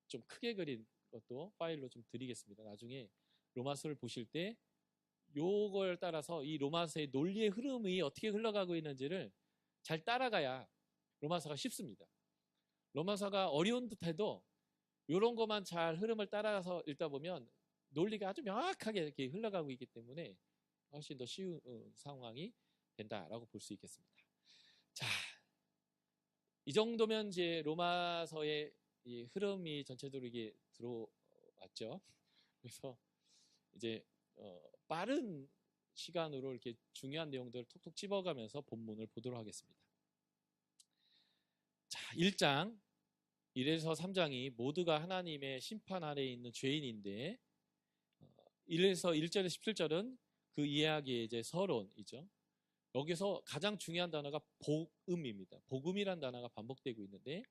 좀 크게 그린 것도 파일로 좀 드리겠습니다. 나중에 로마서를 보실 때 요걸 따라서 이 로마서의 논리의 흐름이 어떻게 흘러가고 있는지를 잘 따라가야 로마서가 쉽습니다. 로마서가 어려운 듯해도 이런 것만 잘 흐름을 따라서 읽다 보면 논리가 아주 명확하게 이렇게 흘러가고 있기 때문에 훨씬 더 쉬운 상황이 된다라고 볼 수 있겠습니다. 자, 이 정도면 이제 로마서의 이 흐름이 전체적으로 이게 들어왔죠. 그래서 이제 빠른 시간으로 이렇게 중요한 내용들을 톡톡 집어가면서 본문을 보도록 하겠습니다. 자, 1장 1에서 3장이 모두가 하나님의 심판 아래에 있는 죄인인데, 1에서 1절에서 17절은 그 이야기의 이제 서론이죠. 여기서 가장 중요한 단어가 복음입니다. 복음이란 단어가 반복되고 있는데,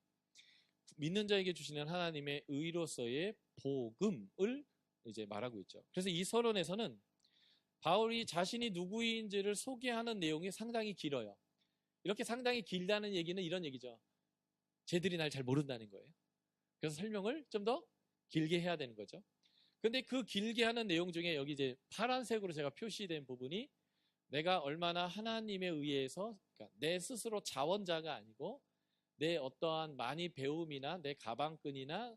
믿는 자에게 주시는 하나님의 의로서의 복음을 이제 말하고 있죠. 그래서 이 서론에서는 바울이 자신이 누구인지를 소개하는 내용이 상당히 길어요. 이렇게 상당히 길다는 얘기는 이런 얘기죠. 쟤들이 날 잘 모른다는 거예요. 그래서 설명을 좀 더 길게 해야 되는 거죠. 근데 그 길게 하는 내용 중에 여기 이제 파란색으로 제가 표시된 부분이 내가 얼마나 하나님에 의해서, 그러니까 내 스스로 자원자가 아니고 내 어떠한 많이 배움이나 내 가방끈이나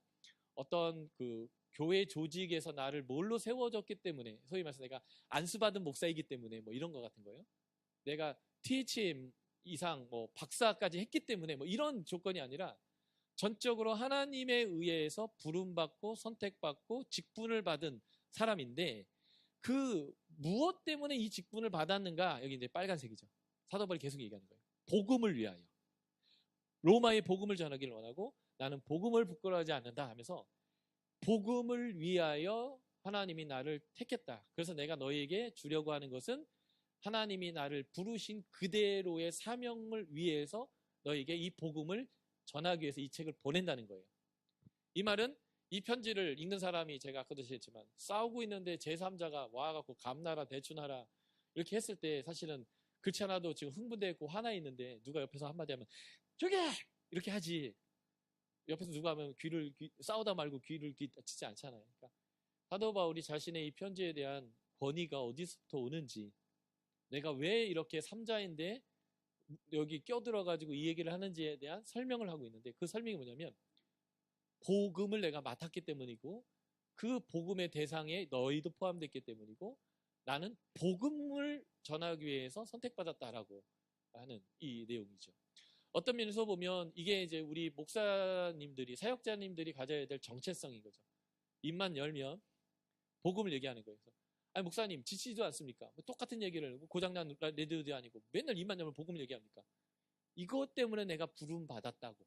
어떤 그 교회 조직에서 나를 뭘로 세워졌기 때문에, 소위 말해서 내가 안수받은 목사이기 때문에 뭐 이런 거 같은 거예요. 내가 THM 이상 뭐 박사까지 했기 때문에 뭐 이런 조건이 아니라 전적으로 하나님에 의해서 부름받고 선택받고 직분을 받은 사람인데, 그 무엇 때문에 이 직분을 받았는가, 여기 이제 빨간색이죠. 사도 바울이 계속 얘기하는 거예요. 복음을 위하여. 로마의 복음을 전하기를 원하고 나는 복음을 부끄러워하지 않는다 하면서 복음을 위하여 하나님이 나를 택했다. 그래서 내가 너에게 주려고 하는 것은 하나님이 나를 부르신 그대로의 사명을 위해서 너에게 이 복음을 전하기 위해서 이 책을 보낸다는 거예요. 이 말은 이 편지를 읽는 사람이, 제가 아까도 얘기했지만 싸우고 있는데 제3자가 와갖고 감나라 대추나라 이렇게 했을 때 사실은 그렇지 않아도 지금 흥분되고 화나 있는데 누가 옆에서 한마디 하면 저게! 이렇게 하지. 옆에서 누가 하면 싸우다 말고 귀를 치지 않잖아요. 그러니까 사도 바울이 자신의 이 편지에 대한 권위가 어디서부터 오는지, 내가 왜 이렇게 삼자인데 여기 껴들어가지고 이 얘기를 하는지에 대한 설명을 하고 있는데, 그 설명이 뭐냐면 복음을 내가 맡았기 때문이고, 그 복음의 대상에 너희도 포함됐기 때문이고, 나는 복음을 전하기 위해서 선택받았다라고 하는 이 내용이죠. 어떤 면에서 보면 이게 이제 우리 목사님들이, 사역자님들이 가져야 될 정체성인 거죠. 입만 열면 복음을 얘기하는 거예요. 아니 목사님 지치지도 않습니까? 똑같은 얘기를, 고장난 레디오도 아니고 맨날 입만 열면 복음을 얘기합니까? 이것 때문에 내가 부름 받았다고.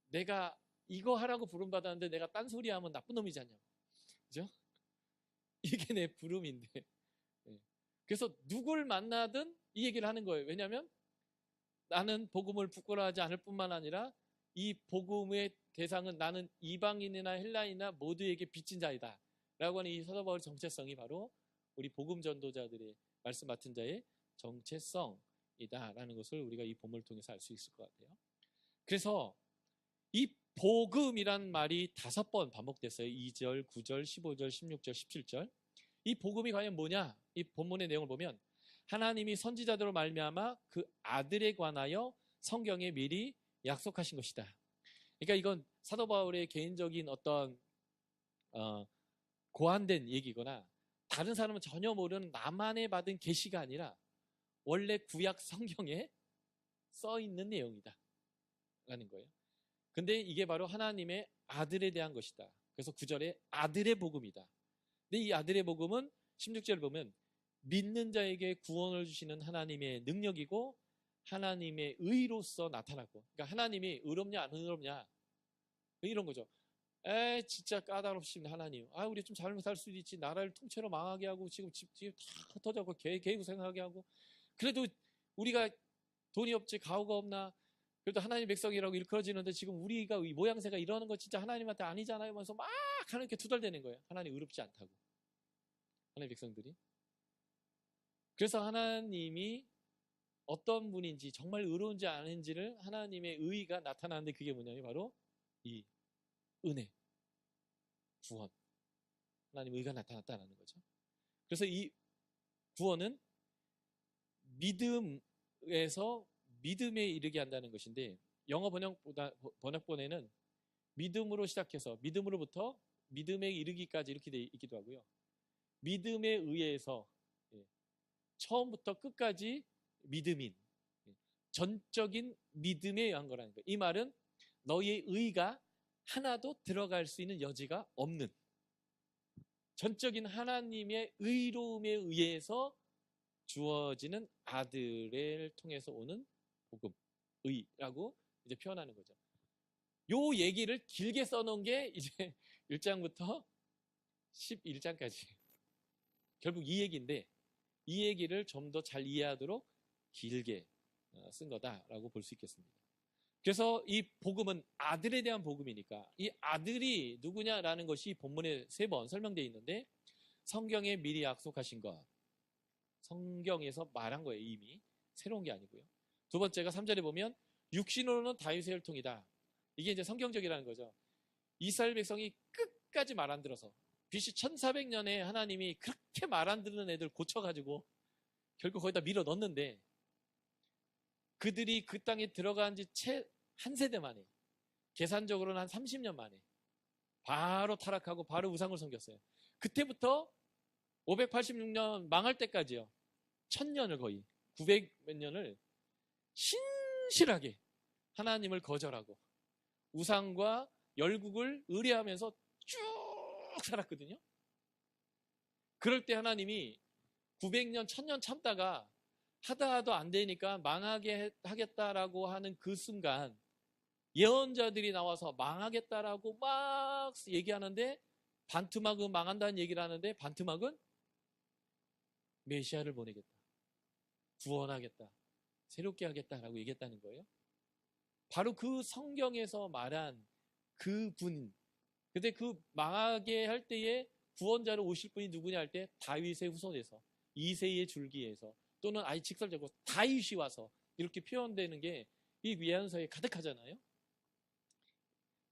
내가 이거 하라고 부름 받았는데 내가 딴소리 하면 나쁜 놈이잖아요. 그죠? 이게 내 부름인데. 그래서 누굴 만나든 이 얘기를 하는 거예요. 왜냐하면 나는 복음을 부끄러워하지 않을 뿐만 아니라 이 복음의 대상은 나는 이방인이나 헬라인이나 모두에게 빚진 자이다 라고 하는 이 사도 바울의 정체성이 바로 우리 복음 전도자들의 말씀 맡은 자의 정체성이다 라는 것을 우리가 이 본문을 통해서 알 수 있을 것 같아요. 그래서 이 복음이란 말이 5번 반복됐어요. 2절, 9절, 15절, 16절, 17절. 이 복음이 과연 뭐냐? 이 본문의 내용을 보면 하나님이 선지자들로 말미암아 그 아들에 관하여 성경에 미리 약속하신 것이다. 그러니까 이건 사도 바울의 개인적인 어떤 고안된 얘기거나 다른 사람은 전혀 모르는 나만의 받은 계시가 아니라 원래 구약 성경에 써 있는 내용이다 라는 거예요. 근데 이게 바로 하나님의 아들에 대한 것이다. 그래서 9절에 아들의 복음이다. 근데 이 아들의 복음은 16절을 보면 믿는 자에게 구원을 주시는 하나님의 능력이고 하나님의 의로서 나타나고, 그러니까 하나님이 의롭냐 안 의롭냐 이런 거죠. 진짜 까다롭신 하나님. 우리 좀 잘못할 수도 있지. 나라를 통째로 망하게 하고 지금 집 다 흩어져고 개구생하게 하고, 그래도 우리가 돈이 없지 가오가 없나, 그래도 하나님 백성이라고 일컬어지는데 지금 우리가 이 모양새가 이러는 거 진짜 하나님한테 아니잖아요 하면서 막 하나님께 투덜대는 거예요. 하나님 의롭지 않다고, 하나님 백성들이. 그래서 하나님이 어떤 분인지, 정말 의로운지 아닌지를 하나님의 의의가 나타나는데, 그게 뭐냐면 바로 이 은혜, 구원, 하나님의 의가 나타났다는 거죠. 그래서 이 구원은 믿음에서 믿음에 이르게 한다는 것인데, 영어 번역본에는 믿음으로 시작해서 믿음으로부터 믿음에 이르기까지 이렇게 돼 있기도 하고요. 믿음에 의해서 처음부터 끝까지 믿음인, 전적인 믿음에 의한 거라는 거예요. 이 말은 너희의 의가 하나도 들어갈 수 있는 여지가 없는 전적인 하나님의 의로움에 의해서 주어지는 아들을 통해서 오는 복음, 의라고 이제 표현하는 거죠. 요 얘기를 길게 써놓은 게 이제 1장부터 11장까지 결국 이 얘기인데, 이 얘기를 좀 더 잘 이해하도록 길게 쓴 거다라고 볼 수 있겠습니다. 그래서 이 복음은 아들에 대한 복음이니까 이 아들이 누구냐라는 것이 본문에 3번 설명되어 있는데, 성경에 미리 약속하신 것, 성경에서 말한 거예요. 이미 새로운 게 아니고요. 두 번째가 3절에 보면 육신으로는 다윗의 혈통이다. 이게 이제 성경적이라는 거죠. 이스라엘 백성이 끝까지 말 안 들어서 BC 1400년에 하나님이 그렇게 말 안 듣는 애들 고쳐가지고 결국 거기다 밀어 넣었는데, 그들이 그 땅에 들어간 지 채 한 세대 만에, 계산적으로는 한 30년 만에 바로 타락하고 바로 우상을 섬겼어요. 그때부터 586년 망할 때까지요, 1000년을 거의 900 몇 년을 신실하게 하나님을 거절하고 우상과 열국을 의뢰하면서 쭉 살았거든요. 그럴 때 하나님이 900년, 1000년 참다가 하다도 안 되니까 망하게 하겠다라고 하는 그 순간 예언자들이 나와서 망하겠다라고 막 얘기하는데, 반트막은 망한다는 얘기를 하는데 반트막은 메시아를 보내겠다, 구원하겠다, 새롭게 하겠다라고 얘기했다는 거예요. 바로 그 성경에서 말한 그 분. 근데 그 망하게 할 때에 구원자로 오실 분이 누구냐 할 때 다윗의 후손에서, 이새의 줄기에서, 또는 아예 직설적으로 다윗이 와서 이렇게 표현되는 게 이 예언서에 가득하잖아요.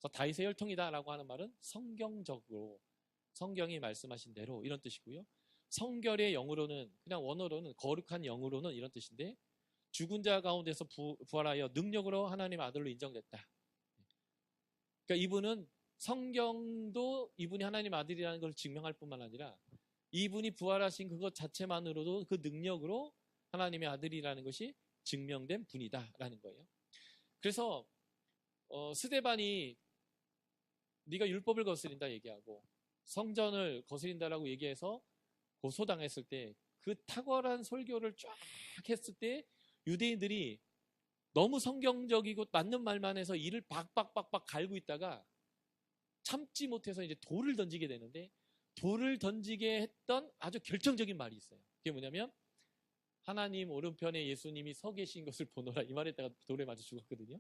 그래서 다윗의 혈통이다라고 하는 말은 성경적으로 성경이 말씀하신 대로 이런 뜻이고요. 성결의 영으로는, 그냥 원어로는 거룩한 영으로는 이런 뜻인데, 죽은 자 가운데서 부활하여 능력으로 하나님 아들로 인정됐다. 그러니까 이분은 성경도 이분이 하나님 아들이라는 걸 증명할 뿐만 아니라 이분이 부활하신 그것 자체만으로도 그 능력으로 하나님의 아들이라는 것이 증명된 분이다라는 거예요. 그래서 스데반이 네가 율법을 거스린다 얘기하고 성전을 거스린다라고 얘기해서 고소당했을 때, 그 탁월한 설교를 쫙 했을 때 유대인들이 너무 성경적이고 맞는 말만 해서 이를 박박박박 갈고 있다가 참지 못해서 이제 돌을 던지게 되는데, 돌을 던지게 했던 아주 결정적인 말이 있어요. 그게 뭐냐면 하나님 오른편에 예수님이 서 계신 것을 보노라, 이 말에다가 돌에 맞아 죽었거든요.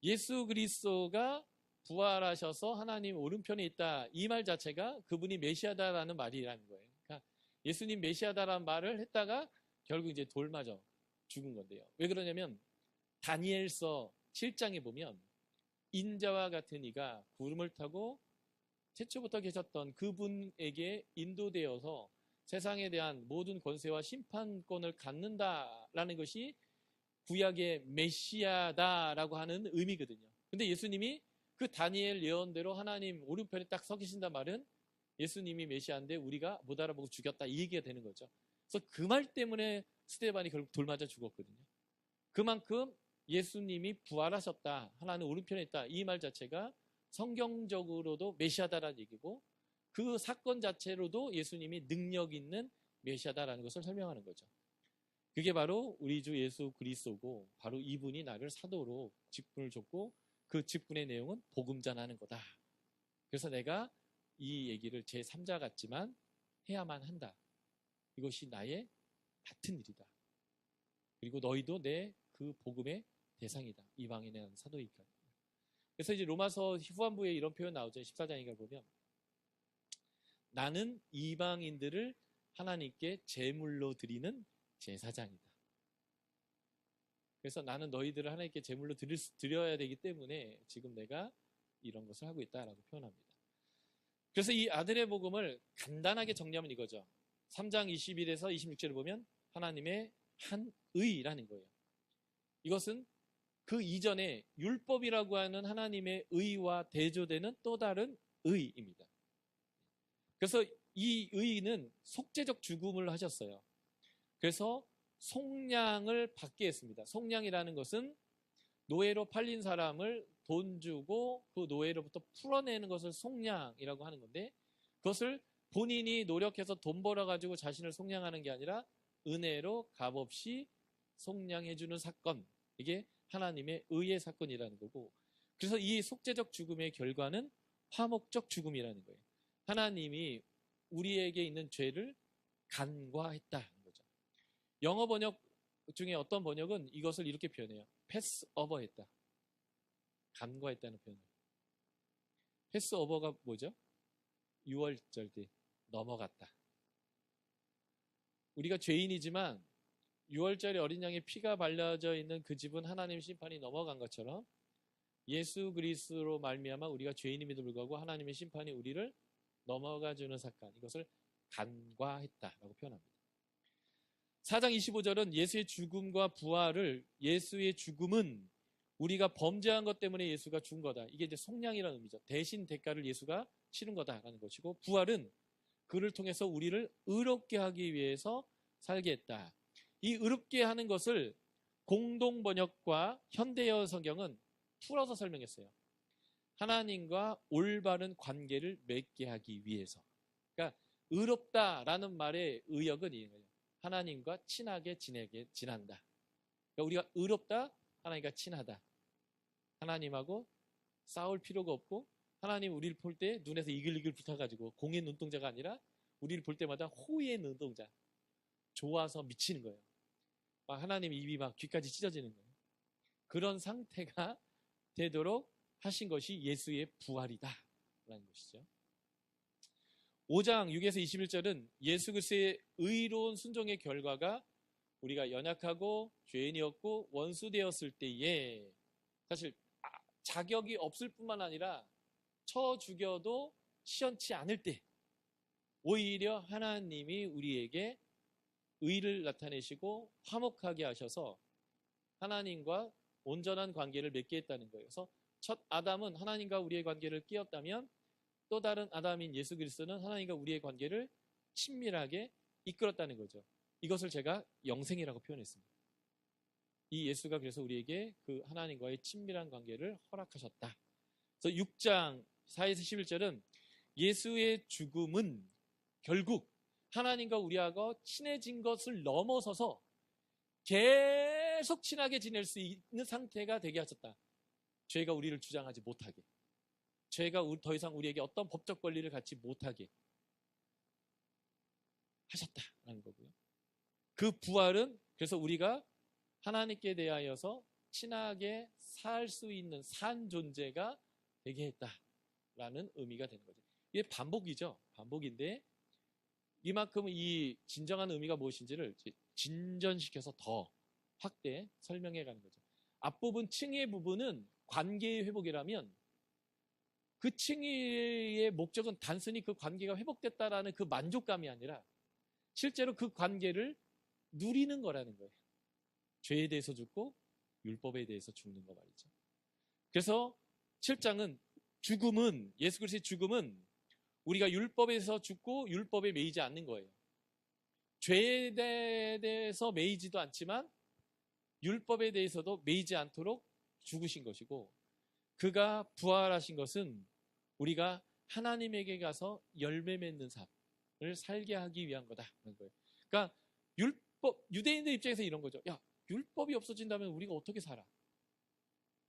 예수 그리스도가 부활하셔서 하나님 오른편에 있다, 이 말 자체가 그분이 메시아다라는 말이라는 거예요. 그러니까 예수님 메시아다라는 말을 했다가 결국 이제 돌 맞아 죽은 건데요. 왜 그러냐면 다니엘서 7장에 보면 인자와 같은 이가 구름을 타고 최초부터 계셨던 그분에게 인도되어서 세상에 대한 모든 권세와 심판권을 갖는다라는 것이 구약의 메시아다라고 하는 의미거든요. 근데 예수님이 그 다니엘 예언대로 하나님 오른편에 딱 서 계신단 말은 예수님이 메시아인데 우리가 못 알아보고 죽였다, 이 얘기가 되는 거죠. 그래서 그 말 때문에 스데반이 결국 돌 맞아 죽었거든요. 그만큼 예수님이 부활하셨다, 하나님 오른편에 있다, 이 말 자체가 성경적으로도 메시아다라는 얘기고, 그 사건 자체로도 예수님이 능력 있는 메시아다라는 것을 설명하는 거죠. 그게 바로 우리 주 예수 그리스도고, 바로 이분이 나를 사도로 직분을 줬고 그 직분의 내용은 복음 전하는 거다. 그래서 내가 이 얘기를 제3자 같지만 해야만 한다. 이것이 나의 같은 일이다. 그리고 너희도 내 그 복음의 대상이다. 이방인에 대한 사도이니까. 그래서 이제 로마서 후반부에 이런 표현 나오죠. 14장인가 보면 나는 이방인들을 하나님께 제물로 드리는 제사장이다. 그래서 나는 너희들을 하나님께 제물로 드려야 되기 때문에 지금 내가 이런 것을 하고 있다라고 표현합니다. 그래서 이 아들의 복음을 간단하게 정리하면 이거죠. 3장 21에서 26절을 보면 하나님의 한 의라는 거예요. 이것은 그 이전에 율법이라고 하는 하나님의 의와 대조되는 또 다른 의입니다. 그래서 이 의는 속죄적 죽음을 하셨어요. 그래서 속량을 받게 했습니다. 속량이라는 것은 노예로 팔린 사람을 돈 주고 그 노예로부터 풀어내는 것을 속량이라고 하는 건데, 그것을 본인이 노력해서 돈 벌어가지고 자신을 속량하는 게 아니라 은혜로 값없이 속량해주는 사건, 이게 하나님의 의의 사건이라는 거고, 그래서 이 속죄적 죽음의 결과는 화목적 죽음이라는 거예요. 하나님이 우리에게 있는 죄를 간과했다는 거죠. 영어 번역 중에 어떤 번역은 이것을 이렇게 표현해요. 패스오버 했다. 간과했다는 표현이에요. 패스오버가 뭐죠? 6월절 때 넘어갔다. 우리가 죄인이지만 6월절에 어린 양의 피가 발라져 있는 그 집은 하나님 심판이 넘어간 것처럼 예수 그리스도로 말미암아 우리가 죄인임에도 불구하고 하나님의 심판이 우리를 넘어가주는 사건, 이것을 간과했다라고 표현합니다. 4장 25절은 예수의 죽음과 부활을, 예수의 죽음은 우리가 범죄한 것 때문에 예수가 죽은 거다. 이게 이제 속량이라는 의미죠. 대신 대가를 예수가 치른 거다라는 것이고, 부활은 그를 통해서 우리를 의롭게 하기 위해서 살게 했다. 이 의롭게 하는 것을 공동 번역과 현대어 성경은 풀어서 설명했어요. 하나님과 올바른 관계를 맺게 하기 위해서. 그러니까 의롭다라는 말의 의역은 이거예요. 하나님과 친하게 지낸다. 그러니까 우리가 의롭다, 하나님과 친하다. 하나님하고 싸울 필요가 없고, 하나님 우리를 볼 때 눈에서 이글이글 붙어가지고 공의 눈동자가 아니라 우리를 볼 때마다 호의의 눈동자, 좋아서 미치는 거예요. 막 하나님 입이 막 귀까지 찢어지는 거예요. 그런 상태가 되도록 하신 것이 예수의 부활이다 라는 것이죠. 5장 6에서 21절은 예수 그리스도의 의로운 순종의 결과가 우리가 연약하고 죄인이었고 원수되었을 때에, 사실 자격이 없을 뿐만 아니라 쳐 죽여도 시원치 않을 때 오히려 하나님이 우리에게 의를 나타내시고 화목하게 하셔서 하나님과 온전한 관계를 맺게 했다는 거예요. 그래서 첫 아담은 하나님과 우리의 관계를 깨었다면 또 다른 아담인 예수 그리스도는 하나님과 우리의 관계를 친밀하게 이끌었다는 거죠. 이것을 제가 영생이라고 표현했습니다. 이 예수가 그래서 우리에게 그 하나님과의 친밀한 관계를 허락하셨다. 그래서 6장 4에서 11절은 예수의 죽음은 결국 하나님과 우리하고 친해진 것을 넘어서서 계속 친하게 지낼 수 있는 상태가 되게 하셨다. 죄가 우리를 주장하지 못하게, 죄가 더 이상 우리에게 어떤 법적 권리를 갖지 못하게 하셨다라는 거고요. 그 부활은 그래서 우리가 하나님께 대하여서 친하게 살 수 있는 산 존재가 되게 했다라는 의미가 되는 거죠. 이게 반복이죠. 반복인데 이만큼 이 진정한 의미가 무엇인지를 진전시켜서 더 확대 설명해 가는 거죠. 앞부분 칭의의 부분은 관계의 회복이라면 그 칭의의 목적은 단순히 그 관계가 회복됐다라는 그 만족감이 아니라 실제로 그 관계를 누리는 거라는 거예요. 죄에 대해서 죽고 율법에 대해서 죽는 거 말이죠. 그래서 7장은 죽음은, 예수 그리스도의 죽음은 우리가 율법에서 죽고 율법에 매이지 않는 거예요. 죄에 대해서 매이지도 않지만 율법에 대해서도 매이지 않도록 죽으신 것이고, 그가 부활하신 것은 우리가 하나님에게 가서 열매 맺는 삶을 살게 하기 위한 거다라는 거예요. 그러니까 율법, 유대인들 입장에서 이런 거죠. 야, 율법이 없어진다면 우리가 어떻게 살아?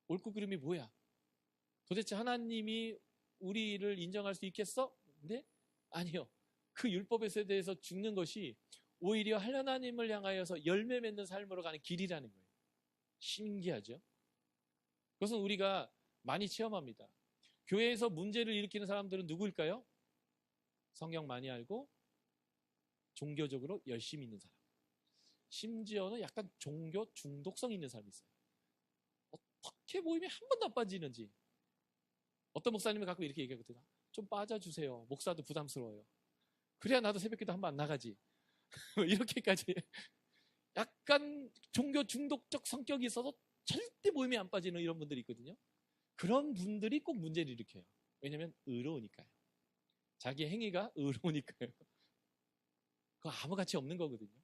옳고 그름이 뭐야? 도대체 하나님이 우리를 인정할 수 있겠어? 근데 아니요. 그 율법에 대해서 죽는 것이 오히려 하나님을 향하여서 열매 맺는 삶으로 가는 길이라는 거예요. 신기하죠? 그것은 우리가 많이 체험합니다. 교회에서 문제를 일으키는 사람들은 누구일까요? 성경 많이 알고 종교적으로 열심히 있는 사람. 심지어는 약간 종교 중독성 있는 사람이 있어요. 어떻게 모임에 한 번도 안 빠지는지. 어떤 목사님이 가끔 이렇게 얘기하거든요. 좀 빠져주세요. 목사도 부담스러워요. 그래야 나도 새벽기도 한 번 안 나가지. 이렇게까지 약간 종교 중독적 성격이 있어서 절대 모임에 안 빠지는 이런 분들이 있거든요. 그런 분들이 꼭 문제를 일으켜요. 왜냐하면 의로우니까요. 자기 행위가 의로우니까요. 그거 아무 가치 없는 거거든요.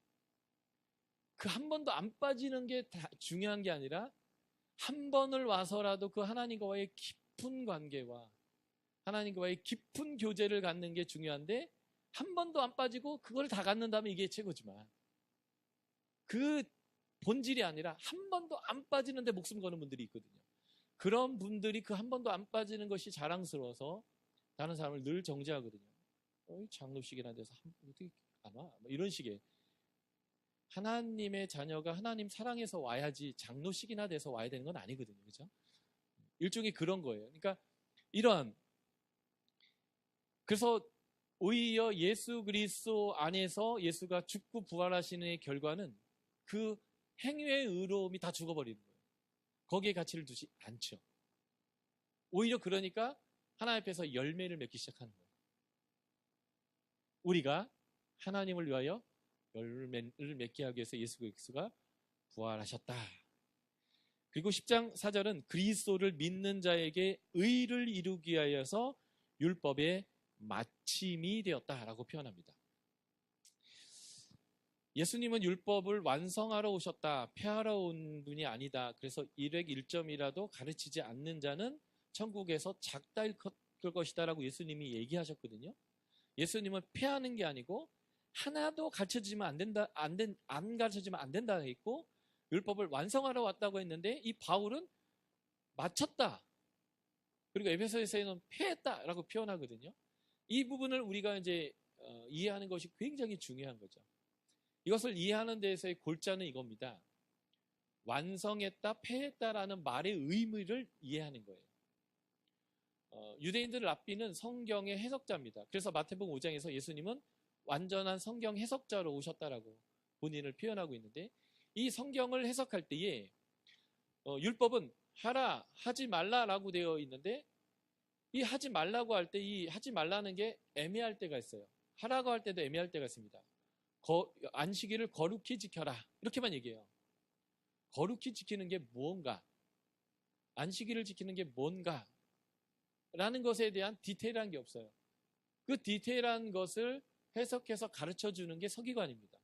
그 한 번도 안 빠지는 게 다 중요한 게 아니라 한 번을 와서라도 그 하나님과의 깊은 관계와 하나님과의 깊은 교제를 갖는 게 중요한데 한 번도 안 빠지고 그걸 다 갖는다면 이게 최고지만 그 본질이 아니라 한 번도 안 빠지는데 목숨 거는 분들이 있거든요. 그런 분들이 그 한 번도 안 빠지는 것이 자랑스러워서 다른 사람을 늘 정죄하거든요. 장로식이나 데서 어떻게 안 와? 뭐 이런 식의. 하나님의 자녀가 하나님 사랑해서 와야지 장로식이나 돼서 와야 되는 건 아니거든요. 그렇죠? 일종의 그런 거예요. 그러니까 이러한, 그래서 오히려 예수 그리스도 안에서 예수가 죽고 부활하시는 결과는 그 행위의 의로움이 다 죽어버리는 거예요. 거기에 가치를 두지 않죠. 오히려 그러니까 하나님 앞에서 열매를 맺기 시작하는 거예요. 우리가 하나님을 위하여 열매를 맺게 하기 위해서 예수 그리스도가 부활하셨다. 그리고 10장 4절은 그리스도를 믿는 자에게 의를 이루기 위하여서 율법의 마침이 되었다라고 표현합니다. 예수님은 율법을 완성하러 오셨다, 폐하러 온 분이 아니다. 그래서 일획 1점이라도 가르치지 않는 자는 천국에서 작다일 것이다 라고 예수님이 얘기하셨거든요. 예수님은 폐하는 게 아니고 하나도 가르쳐지면 안 된다, 안 가르쳐지면 안 된다 했고 율법을 완성하러 왔다고 했는데 이 바울은 마쳤다. 그리고 에베소서에는 폐했다라고 표현하거든요. 이 부분을 우리가 이제 이해하는 것이 굉장히 중요한 거죠. 이것을 이해하는 데에서의 골자는 이겁니다. 완성했다, 폐했다라는 말의 의미를 이해하는 거예요. 유대인들을 랍비는 성경의 해석자입니다. 그래서 마태복음 5장에서 예수님은 완전한 성경 해석자로 오셨다라고 본인을 표현하고 있는데 이 성경을 해석할 때에 율법은 하라, 하지 말라라고 되어 있는데 이 하지 말라고 할 때 이 하지 말라는 게 애매할 때가 있어요. 하라고 할 때도 애매할 때가 있습니다. 안식일을 거룩히 지켜라. 이렇게만 얘기해요. 거룩히 지키는 게 무언가? 안식일을 지키는 게 뭔가? 라는 것에 대한 디테일한 게 없어요. 그 디테일한 것을 해석해서 가르쳐 주는 게 서기관입니다.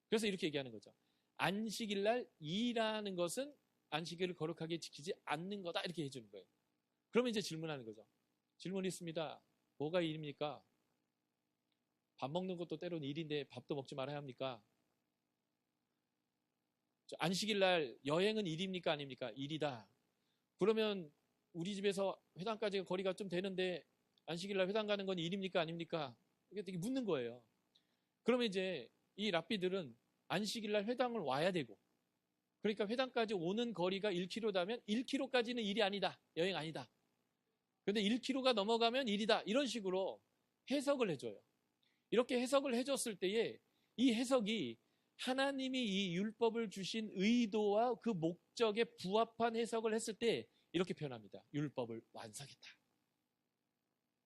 그래서 이렇게 얘기하는 거죠. 안식일 날 일하는 것은 안식일을 거룩하게 지키지 않는 거다. 이렇게 해주는 거예요. 그러면 이제 질문하는 거죠. 질문이 있습니다. 뭐가 일입니까? 밥 먹는 것도 때로는 일인데 밥도 먹지 말아야 합니까? 안식일 날 여행은 일입니까? 아닙니까? 일이다. 그러면 우리 집에서 회당까지 거리가 좀 되는데 안식일 날 회당 가는 건 일입니까? 아닙니까? 이게 되게 묻는 거예요. 그러면 이제 이 랍비들은 안식일 날 회당을 와야 되고, 그러니까 회당까지 오는 거리가 1km다면 1km까지는 일이 아니다. 여행 아니다. 근데 1km가 넘어가면 일이다. 이런 식으로 해석을 해줘요. 이렇게 해석을 해줬을 때에 이 해석이 하나님이 이 율법을 주신 의도와 그 목적에 부합한 해석을 했을 때 이렇게 표현합니다. 율법을 완성했다.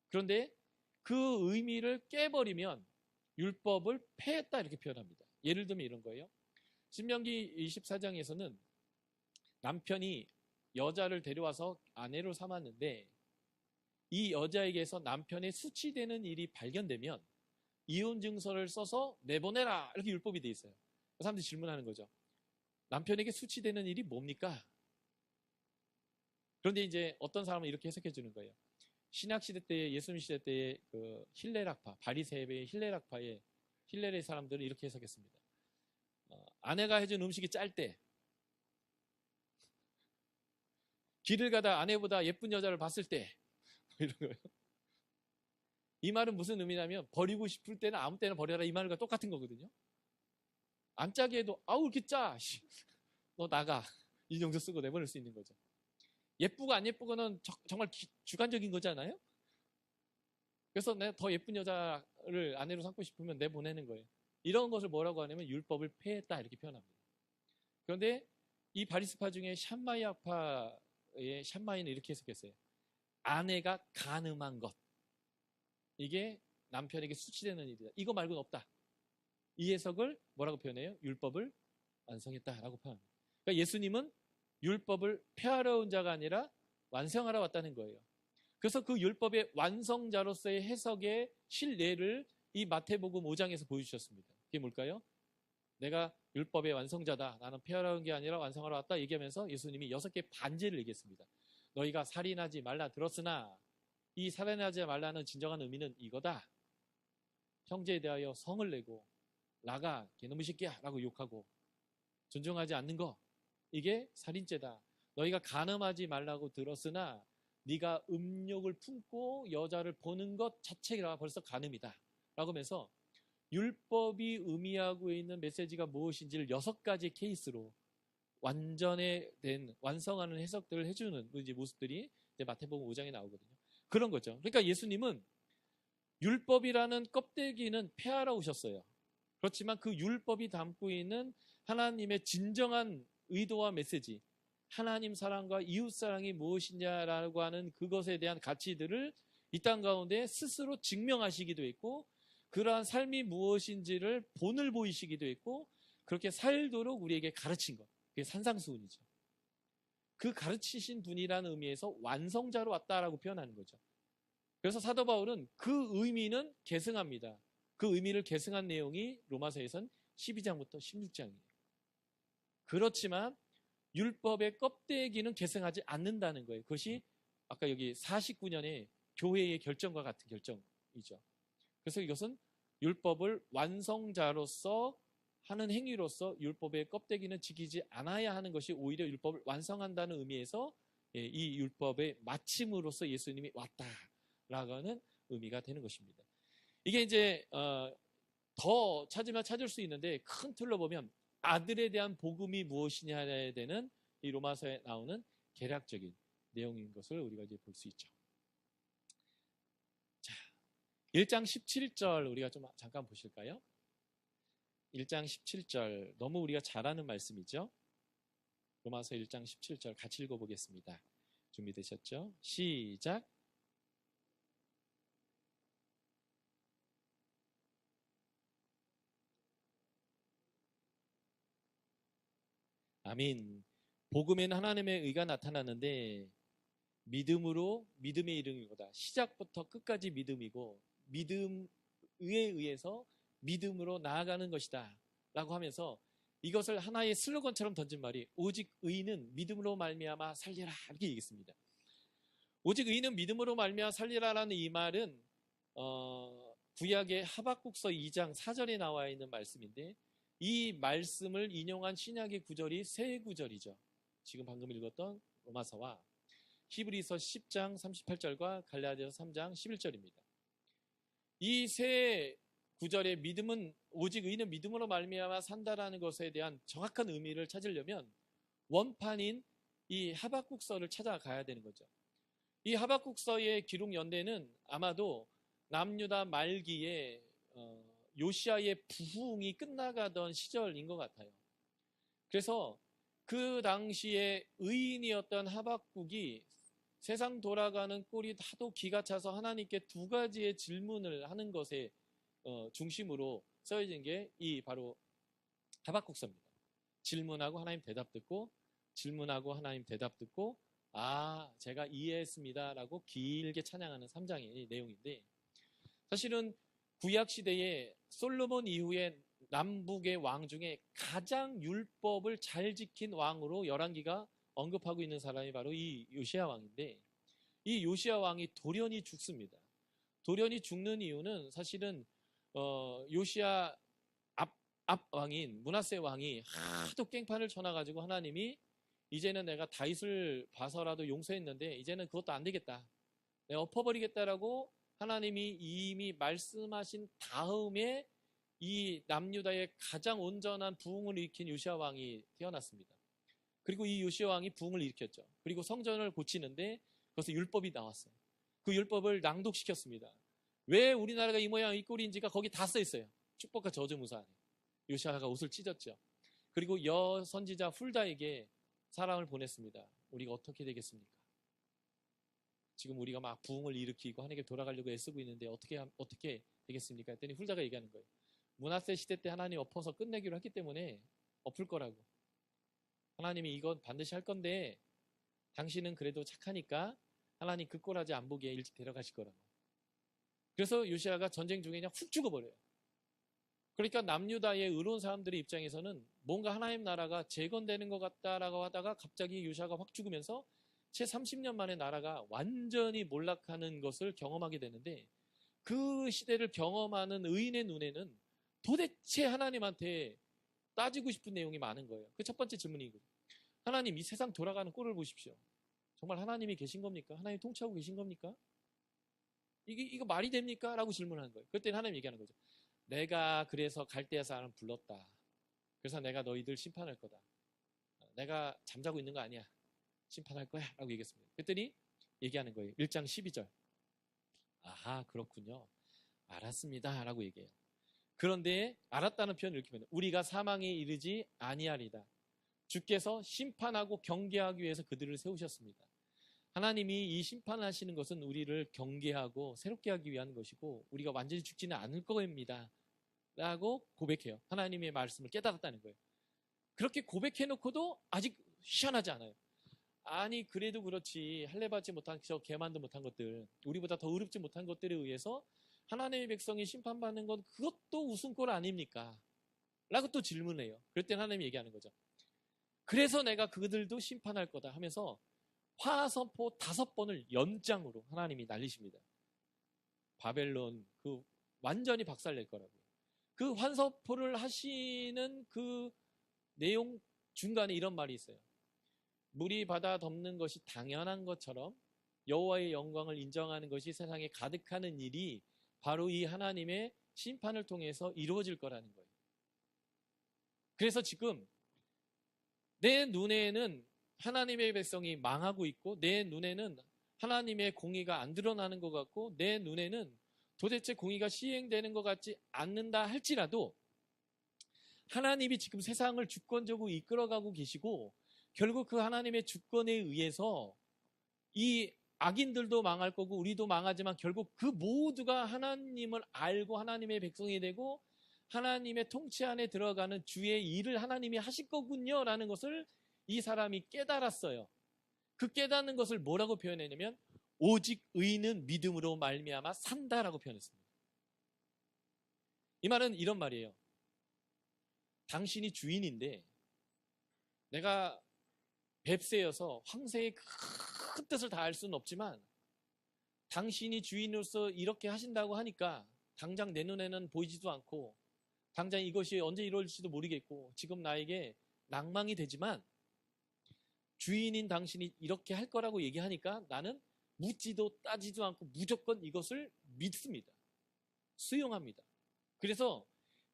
그런데 그 의미를 깨버리면 율법을 폐했다 이렇게 표현합니다. 예를 들면 이런 거예요. 신명기 24장에서는 남편이 여자를 데려와서 아내로 삼았는데 이 여자에게서 남편의 수치되는 일이 발견되면 이혼 증서를 써서 내보내라 이렇게 율법이 돼 있어요. 사람들이 질문하는 거죠. 남편에게 수치되는 일이 뭡니까? 그런데 이제 어떤 사람은 이렇게 해석해 주는 거예요. 신약 시대 때, 예수님 시대 때의 그 힐레락파, 바리새의 힐레락파의 힐레의 사람들은 이렇게 해석했습니다. 아내가 해준 음식이 짤 때, 길을 가다 아내보다 예쁜 여자를 봤을 때, 이런 거예요. 이 말은 무슨 의미냐면 버리고 싶을 때는 아무 때나 버려라 이 말과 똑같은 거거든요. 안 짜게 해도 아우 이렇게 짜, 너 나가 이 정도 쓰고 내보낼 수 있는 거죠. 예쁘고 안 예쁘고는 정말 주관적인 거잖아요. 그래서 내가 더 예쁜 여자를 아내로 삼고 싶으면 내보내는 거예요. 이런 것을 뭐라고 하냐면 율법을 폐했다 이렇게 표현합니다. 그런데 이 바리스파 중에 샴마이아파의 샴마이는 이렇게 해석했어요. 아내가 간음한 것, 이게 남편에게 수치되는 일이다. 이거 말고는 없다. 이 해석을 뭐라고 표현해요? 율법을 완성했다라고 표현합니다. 그러니까 예수님은 율법을 폐하러 온 자가 아니라 완성하러 왔다는 거예요. 그래서 그 율법의 완성자로서의 해석의 실례를 이 마태복음 5장에서 보여주셨습니다. 그게 뭘까요? 내가 율법의 완성자다. 나는 폐하러 온 게 아니라 완성하러 왔다. 얘기하면서 예수님이 6개 반제를 얘기했습니다. 너희가 살인하지 말라 들었으나 이 살인하지 말라는 진정한 의미는 이거다. 형제에 대하여 성을 내고 나가 개놈의 새끼야 라고 욕하고 존중하지 않는 거, 이게 살인죄다. 너희가 간음하지 말라고 들었으나 네가 음욕을 품고 여자를 보는 것 자체가 벌써 간음이다 라고 하면서 율법이 의미하고 있는 메시지가 무엇인지를 6가지 케이스로 완전된 완성하는 해석들을 해주는 이제 모습들이 이제 마태복음 5장에 나오거든요. 그런 거죠. 그러니까 예수님은 율법이라는 껍데기는 폐하러 오셨어요. 그렇지만 그 율법이 담고 있는 하나님의 진정한 의도와 메시지, 하나님 사랑과 이웃 사랑이 무엇이냐라고 하는 그것에 대한 가치들을 이 땅 가운데 스스로 증명하시기도 했고, 그러한 삶이 무엇인지를 본을 보이시기도 했고, 그렇게 살도록 우리에게 가르친 것, 그게 산상수훈이죠. 그 가르치신 분이라는 의미에서 완성자로 왔다라고 표현하는 거죠. 그래서 사도 바울은 그 의미는 계승합니다. 그 의미를 계승한 내용이 로마서에선 12장부터 16장이에요. 그렇지만 율법의 껍데기는 계승하지 않는다는 거예요. 그것이 아까 여기 49년의 교회의 결정과 같은 결정이죠. 그래서 이것은 율법을 완성자로서 하는 행위로서 율법의 껍데기는 지키지 않아야 하는 것이 오히려 율법을 완성한다는 의미에서 이 율법의 마침으로서 예수님이 왔다라고 하는 의미가 되는 것입니다. 이게 이제 더 찾으면 찾을 수 있는데 큰 틀로 보면 아들에 대한 복음이 무엇이냐에 대한 이 로마서에 나오는 개략적인 내용인 것을 우리가 이제 볼 수 있죠. 자, 1장 17절 우리가 좀 잠깐 보실까요? 1장 17절 너무 우리가 잘 아는 말씀이죠. 로마서 1장 17절 같이 읽어보겠습니다. 준비되셨죠? 시작. 아멘. 복음에는 하나님의 의가 나타나는데 믿음으로 믿음에 이르는 거다. 시작부터 끝까지 믿음이고 믿음에 의해서 믿음으로 나아가는 것이다 라고 하면서 이것을 하나의 슬로건처럼 던진 말이 오직 의인은 믿음으로 말미암아 살리라 이렇게 얘기했습니다. 오직 의인은 믿음으로 말미암아 살리라라는 이 말은 구약의 하박국서 2장 4절에 나와 있는 말씀인데 이 말씀을 인용한 신약의 구절이 세 구절이죠. 지금 방금 읽었던 로마서와 히브리서 10장 38절과 갈라디아서 3장 11절입니다. 이 세 구절의 믿음은 오직 의인은 믿음으로 말미암아 산다라는 것에 대한 정확한 의미를 찾으려면 원판인 이 하박국서를 찾아가야 되는 거죠. 이 하박국서의 기록 연대는 아마도 남유다 말기에 요시아의 부흥이 끝나가던 시절인 것 같아요. 그래서 그 당시에 의인이었던 하박국이 세상 돌아가는 꼴이 하도 기가 차서 하나님께 두 가지의 질문을 하는 것에 중심으로 써진 게 이 바로 하박국서입니다. 질문하고 하나님 대답 듣고 질문하고 하나님 대답 듣고 제가 이해했습니다 라고 길게 찬양하는 3장의 내용인데 사실은 구약시대에 솔로몬 이후에 남북의 왕 중에 가장 율법을 잘 지킨 왕으로 열왕기가 언급하고 있는 사람이 바로 이 요시야 왕인데 이 요시야 왕이 돌연히 죽습니다. 돌연히 죽는 이유는 사실은 요시야 앞 왕인 므낫세 왕이 하도 깽판을 쳐놔가지고 하나님이 이제는 내가 다윗을 봐서라도 용서했는데 이제는 그것도 안 되겠다. 내가 엎어버리겠다라고 하나님이 이미 말씀하신 다음에 이 남유다의 가장 온전한 부흥을 일으킨 요시야 왕이 태어났습니다. 그리고 이 요시야 왕이 부흥을 일으켰죠. 그리고 성전을 고치는데 거기서 율법이 나왔어요. 그 율법을 낭독시켰습니다. 왜 우리나라가 이 모양 이 꼴인지가 거기 다 써 있어요. 축복과 저주 무사 안에. 요시야가 옷을 찢었죠. 그리고 여선지자 훌다에게 사람을 보냈습니다. 우리가 어떻게 되겠습니까? 지금 우리가 막 부흥을 일으키고 하나님께 돌아가려고 애쓰고 있는데 어떻게 되겠습니까? 했더니 훌다가 얘기하는 거예요. 므낫세 시대 때 하나님 엎어서 끝내기로 했기 때문에 엎을 거라고. 하나님이 이건 반드시 할 건데 당신은 그래도 착하니까 하나님 그 꼴하지 안 보기에 일찍 데려가실 거라고. 그래서 요시야가 전쟁 중에 그냥 훅 죽어버려요. 그러니까 남유다의 의로운 사람들의 입장에서는 뭔가 하나님 나라가 재건되는 것 같다라고 하다가 갑자기 요시야가 확 죽으면서 채 30년 만에 나라가 완전히 몰락하는 것을 경험하게 되는데 그 시대를 경험하는 의인의 눈에는 도대체 하나님한테 따지고 싶은 내용이 많은 거예요. 그 첫 번째 질문이거든요. 하나님, 이 세상 돌아가는 꼴을 보십시오. 정말 하나님이 계신 겁니까? 하나님 통치하고 계신 겁니까? 이거 말이 됩니까? 라고 질문하는 거예요. 그럴 때는 하나님 얘기하는 거죠. 내가 그래서 갈대아 사람 불렀다. 그래서 내가 너희들 심판할 거다. 내가 잠자고 있는 거 아니야. 심판할 거야. 라고 얘기했습니다. 그랬더니 얘기하는 거예요. 1장 12절. 아하, 그렇군요. 알았습니다. 라고 얘기해요. 그런데 알았다는 표현을 이렇게 합니다. 우리가 사망에 이르지 아니하리다. 주께서 심판하고 경계하기 위해서 그들을 세우셨습니다. 하나님이 이 심판하시는 것은 우리를 경계하고 새롭게 하기 위한 것이고 우리가 완전히 죽지는 않을 겁니다. 라고 고백해요. 하나님의 말씀을 깨달았다는 거예요. 그렇게 고백해놓고도 아직 희한하지 않아요. 아니 그래도 그렇지 할례받지 못한 저 개만도 못한 것들 우리보다 더 의롭지 못한 것들에 의해서 하나님의 백성이 심판받는 건 그것도 웃음꼴 아닙니까? 라고 또 질문해요. 그럴 땐 하나님이 얘기하는 거죠. 그래서 내가 그들도 심판할 거다 하면서 화선포 5번을 연장으로 하나님이 날리십니다. 바벨론 그 완전히 박살낼 거라고요. 그 환선포를 하시는 그 내용 중간에 이런 말이 있어요. 물이 바다 덮는 것이 당연한 것처럼 여호와의 영광을 인정하는 것이 세상에 가득하는 일이 바로 이 하나님의 심판을 통해서 이루어질 거라는 거예요. 그래서 지금 내 눈에는 하나님의 백성이 망하고 있고 내 눈에는 하나님의 공의가 안 드러나는 것 같고 내 눈에는 도대체 공의가 시행되는 것 같지 않는다 할지라도 하나님이 지금 세상을 주권적으로 이끌어가고 계시고 결국 그 하나님의 주권에 의해서 이 악인들도 망할 거고 우리도 망하지만 결국 그 모두가 하나님을 알고 하나님의 백성이 되고 하나님의 통치 안에 들어가는 주의 일을 하나님이 하실 거군요 라는 것을 이 사람이 깨달았어요. 그 깨닫는 것을 뭐라고 표현했냐면 오직 의인은 믿음으로 말미암아 산다라고 표현했습니다. 이 말은 이런 말이에요. 당신이 주인인데 내가 뱁새여서 황새의 큰 뜻을 다 알 수는 없지만 당신이 주인으로서 이렇게 하신다고 하니까 당장 내 눈에는 보이지도 않고 당장 이것이 언제 이루어질지도 모르겠고 지금 나에게 낭망이 되지만 주인인 당신이 이렇게 할 거라고 얘기하니까 나는 묻지도 따지도 않고 무조건 이것을 믿습니다. 수용합니다. 그래서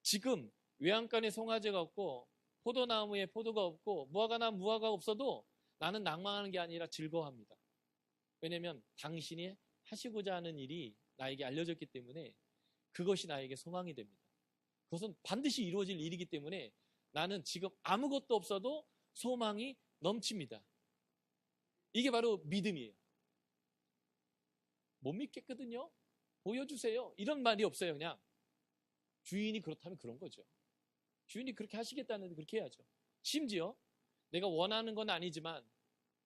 지금 외양간에 송아지가 없고 포도나무에 포도가 없고 무화과가 없어도 나는 낭망하는 게 아니라 즐거워합니다. 왜냐하면 당신이 하시고자 하는 일이 나에게 알려졌기 때문에 그것이 나에게 소망이 됩니다. 그것은 반드시 이루어질 일이기 때문에 나는 지금 아무것도 없어도 소망이 넘칩니다. 이게 바로 믿음이에요. 못 믿겠거든요. 보여주세요. 이런 말이 없어요. 그냥 주인이 그렇다면 그런 거죠. 주인이 그렇게 하시겠다는데 그렇게 해야죠. 심지어 내가 원하는 건 아니지만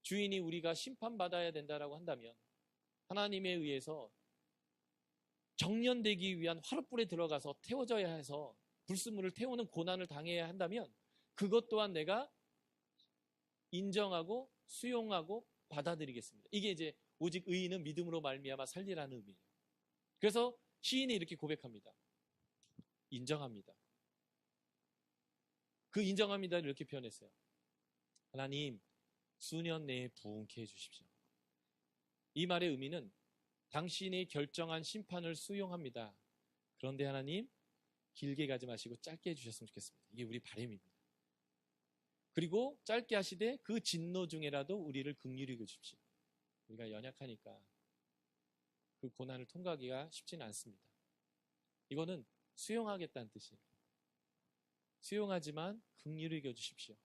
주인이 우리가 심판받아야 된다라고 한다면 하나님에 의해서 정련되기 위한 화롯불에 들어가서 태워져야 해서 불순물을 태우는 고난을 당해야 한다면 그것 또한 내가 인정하고 수용하고 받아들이겠습니다. 이게 이제 오직 의인은 믿음으로 말미암아 살리라는 의미예요. 그래서 시인이 이렇게 고백합니다. 인정합니다. 그 인정합니다를 이렇게 표현했어요. 하나님, 수년 내에 부흥케 해주십시오. 이 말의 의미는 당신이 결정한 심판을 수용합니다. 그런데 하나님, 길게 가지 마시고 짧게 해주셨으면 좋겠습니다. 이게 우리 바람입니다. 그리고 짧게 하시되 그 진노 중에라도 우리를 긍휼히 여겨주십시오. 우리가 연약하니까 그 고난을 통과하기가 쉽지는 않습니다. 이거는 수용하겠다는 뜻이에요. 수용하지만 긍휼히 여겨주십시오.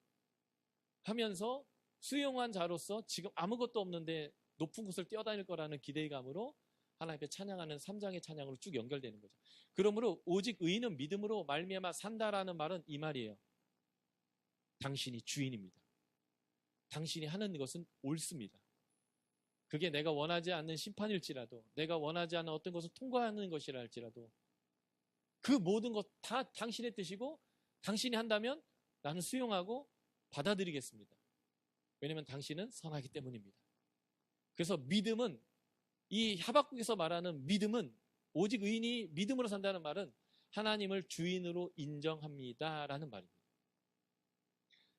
하면서 수용한 자로서 지금 아무것도 없는데 높은 곳을 뛰어다닐 거라는 기대감으로 하나님 앞에 찬양하는 3장의 찬양으로 쭉 연결되는 거죠. 그러므로 오직 의인은 믿음으로 말미암아 산다라는 말은 이 말이에요. 당신이 주인입니다. 당신이 하는 것은 옳습니다. 그게 내가 원하지 않는 심판일지라도 내가 원하지 않는 어떤 것을 통과하는 것이라 할지라도 그 모든 것 다 당신의 뜻이고 당신이 한다면 나는 수용하고 받아들이겠습니다. 왜냐하면 당신은 선하기 때문입니다. 그래서 믿음은 이 하박국에서 말하는 믿음은 오직 의인이 믿음으로 산다는 말은 하나님을 주인으로 인정합니다라는 말입니다.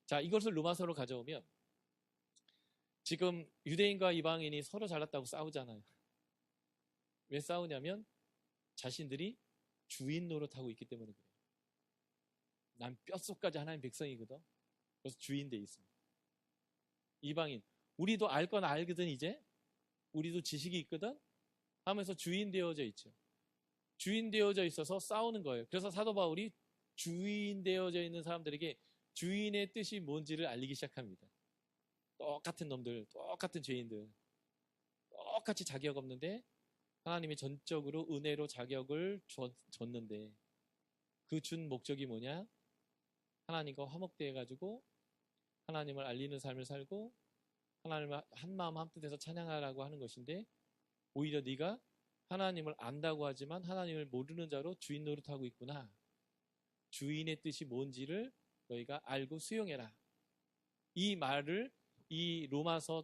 자, 이것을 로마서로 가져오면 지금 유대인과 이방인이 서로 잘났다고 싸우잖아요. 왜 싸우냐면 자신들이 주인 노릇하고 있기 때문에 그래요. 난 뼛속까지 하나님 백성이거든. 그래서 주인 돼 있습니다. 이방인, 우리도 알 건 알거든 이제. 우리도 지식이 있거든 하면서 주인 되어져 있죠. 주인 되어져 있어서 싸우는 거예요. 그래서 사도 바울이 주인 되어져 있는 사람들에게 주인의 뜻이 뭔지를 알리기 시작합니다. 똑같은 놈들, 똑같은 죄인들, 똑같이 자격 없는데 하나님이 전적으로 은혜로 자격을 줬는데 그 준 목적이 뭐냐? 하나님과 화목되어가지고 하나님을 알리는 삶을 살고 하나님을 한마음 한뜻해서 찬양하라고 하는 것인데 오히려 네가 하나님을 안다고 하지만 하나님을 모르는 자로 주인 노릇하고 있구나. 주인의 뜻이 뭔지를 너희가 알고 수용해라. 이 말을 이 로마서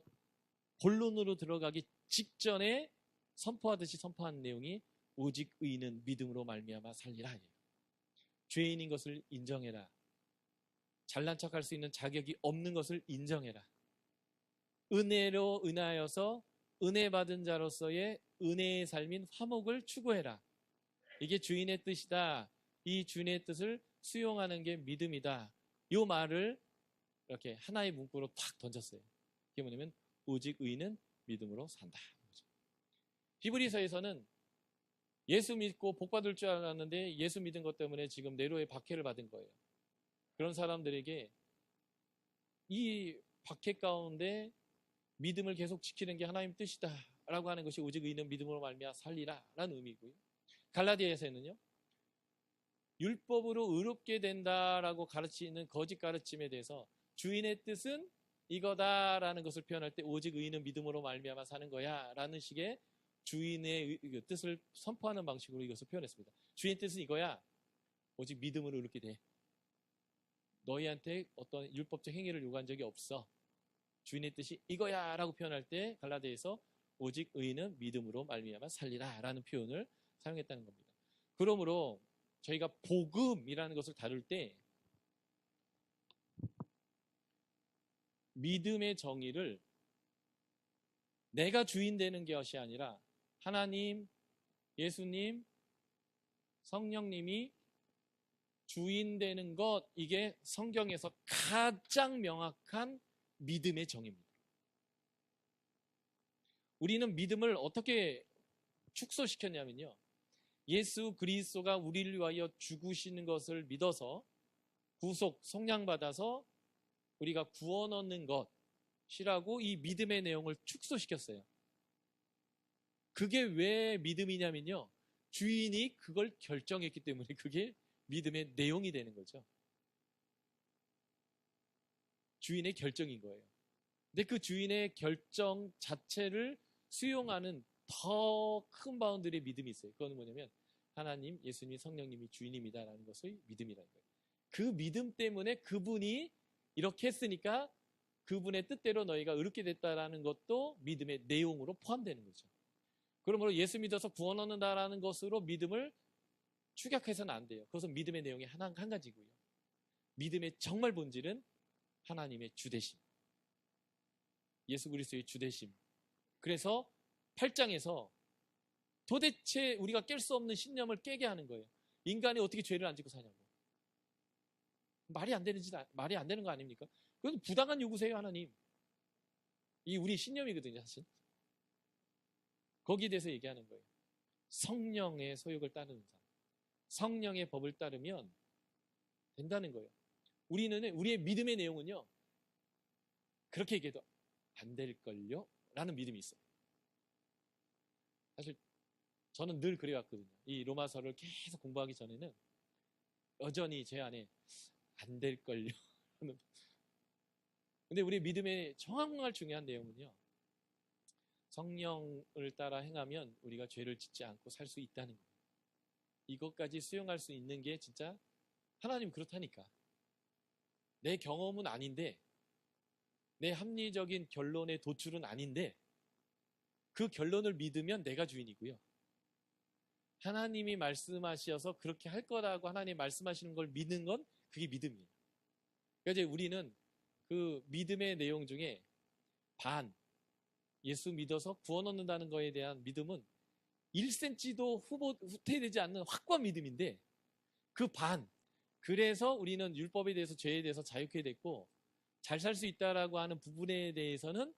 본론으로 들어가기 직전에 선포하듯이 선포한 내용이 오직 의인은 믿음으로 말미암아 살리라. 죄인인 것을 인정해라. 잘난 척할 수 있는 자격이 없는 것을 인정해라. 은혜로 은하여서 은혜 받은 자로서의 은혜의 삶인 화목을 추구해라. 이게 주인의 뜻이다. 이 주인의 뜻을 수용하는 게 믿음이다. 이 말을 이렇게 하나의 문구로 팍 던졌어요. 그게 뭐냐면 오직 의인은 믿음으로 산다. 히브리서에서는 예수 믿고 복 받을 줄 알았는데 예수 믿은 것 때문에 지금 네로의 박해를 받은 거예요. 그런 사람들에게 이 박해 가운데 믿음을 계속 지키는 게 하나님 뜻이다 라고 하는 것이 오직 의인은 믿음으로 말미암아 살리라 라는 의미고요. 갈라디아에서는요, 율법으로 의롭게 된다라고 가르치는 거짓 가르침에 대해서 주인의 뜻은 이거다라는 것을 표현할 때 오직 의인은 믿음으로 말미암아 사는 거야라는 식의 주인의 뜻을 선포하는 방식으로 이것을 표현했습니다. 주인의 뜻은 이거야. 오직 믿음으로 의롭게 돼. 너희한테 어떤 율법적 행위를 요구한 적이 없어. 주인의 뜻이 이거야 라고 표현할 때 갈라디아에서 오직 의인은 믿음으로 말미암아 살리라 라는 표현을 사용했다는 겁니다. 그러므로 저희가 복음이라는 것을 다룰 때 믿음의 정의를 내가 주인 되는 것이 아니라 하나님, 예수님, 성령님이 주인 되는 것, 이게 성경에서 가장 명확한 믿음의 정의입니다. 우리는 믿음을 어떻게 축소시켰냐면요. 예수 그리스도가 우리를 위하여 죽으시는 것을 믿어서 구속, 속량받아서 우리가 구원 얻는 것이라고 이 믿음의 내용을 축소시켰어요. 그게 왜 믿음이냐면요. 주인이 그걸 결정했기 때문에 그게 믿음의 내용이 되는 거죠. 주인의 결정인 거예요. 근데 그 주인의 결정 자체를 수용하는 더 큰 바운드리의 믿음이 있어요. 그건 뭐냐면 하나님, 예수님, 성령님이 주인입니다라는 것의 믿음이라는 거예요. 그 믿음 때문에 그분이 이렇게 했으니까 그분의 뜻대로 너희가 의롭게 됐다라는 것도 믿음의 내용으로 포함되는 거죠. 그러므로 예수 믿어서 구원 얻는다라는 것으로 믿음을 축약해서는 안 돼요. 그것은 믿음의 내용이 한 가지고요. 믿음의 정말 본질은 하나님의 주되심, 예수 그리스도의 주되심. 그래서 8장에서 도대체 우리가 깰 수 없는 신념을 깨게 하는 거예요. 인간이 어떻게 죄를 안 짓고 사냐고. 말이 안 되는 거 아닙니까? 그건 부당한 요구세요, 하나님. 이 우리 신념이거든요, 사실. 거기에 대해서 얘기하는 거예요. 성령의 소욕을 따르는 삶. 성령의 법을 따르면 된다는 거예요. 우리의 믿음의 내용은요, 그렇게 얘기해도 안 될걸요? 라는 믿음이 있어요. 사실 저는 늘 그래왔거든요. 이 로마서를 계속 공부하기 전에는 여전히 제 안에 안 될걸요? 근데 우리 믿음의 정말 중요한 내용은요, 성령을 따라 행하면 우리가 죄를 짓지 않고 살 수 있다는 거예요. 이것까지 수용할 수 있는 게 진짜 하나님 그렇다니까. 내 경험은 아닌데, 내 합리적인 결론의 도출은 아닌데, 그 결론을 믿으면 내가 주인이고요. 하나님이 말씀하셔서 그렇게 할 거라고 하나님이 말씀하시는 걸 믿는 건 그게 믿음이에요. 그러니까 이제 우리는 그 믿음의 내용 중에 반, 예수 믿어서 구원 얻는다는 거에 대한 믿음은 1cm도 후퇴되지 않는 확고한 믿음인데, 그 반, 그래서 우리는 율법에 대해서, 죄에 대해서 자유케 됐고 잘 살 수 있다라고 하는 부분에 대해서는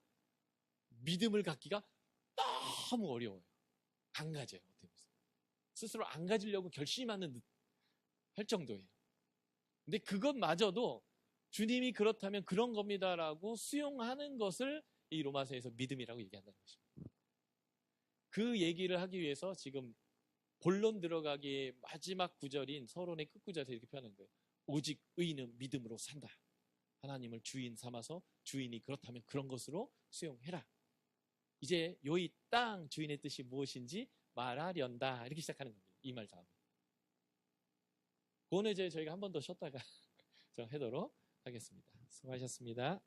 믿음을 갖기가 너무 어려워요. 안 가져요. 스스로 안 가지려고 결심하는 할 정도예요. 근데 그것마저도 주님이 그렇다면 그런 겁니다라고 수용하는 것을 이 로마서에서 믿음이라고 얘기한다는 것입니다. 그 얘기를 하기 위해서 지금 본론 들어가기의 마지막 구절인 서론의 끝구절에서 이렇게 표현한 거예요. 오직 의인은 믿음으로 산다. 하나님을 주인 삼아서 주인이 그렇다면 그런 것으로 수용해라. 이제 요이 땅 주인의 뜻이 무엇인지 말하련다. 이렇게 시작하는 겁니다. 이 말 다음에. 그거는 이제 저희가 한 번 더 쉬었다가 좀 하도록 하겠습니다. 수고하셨습니다.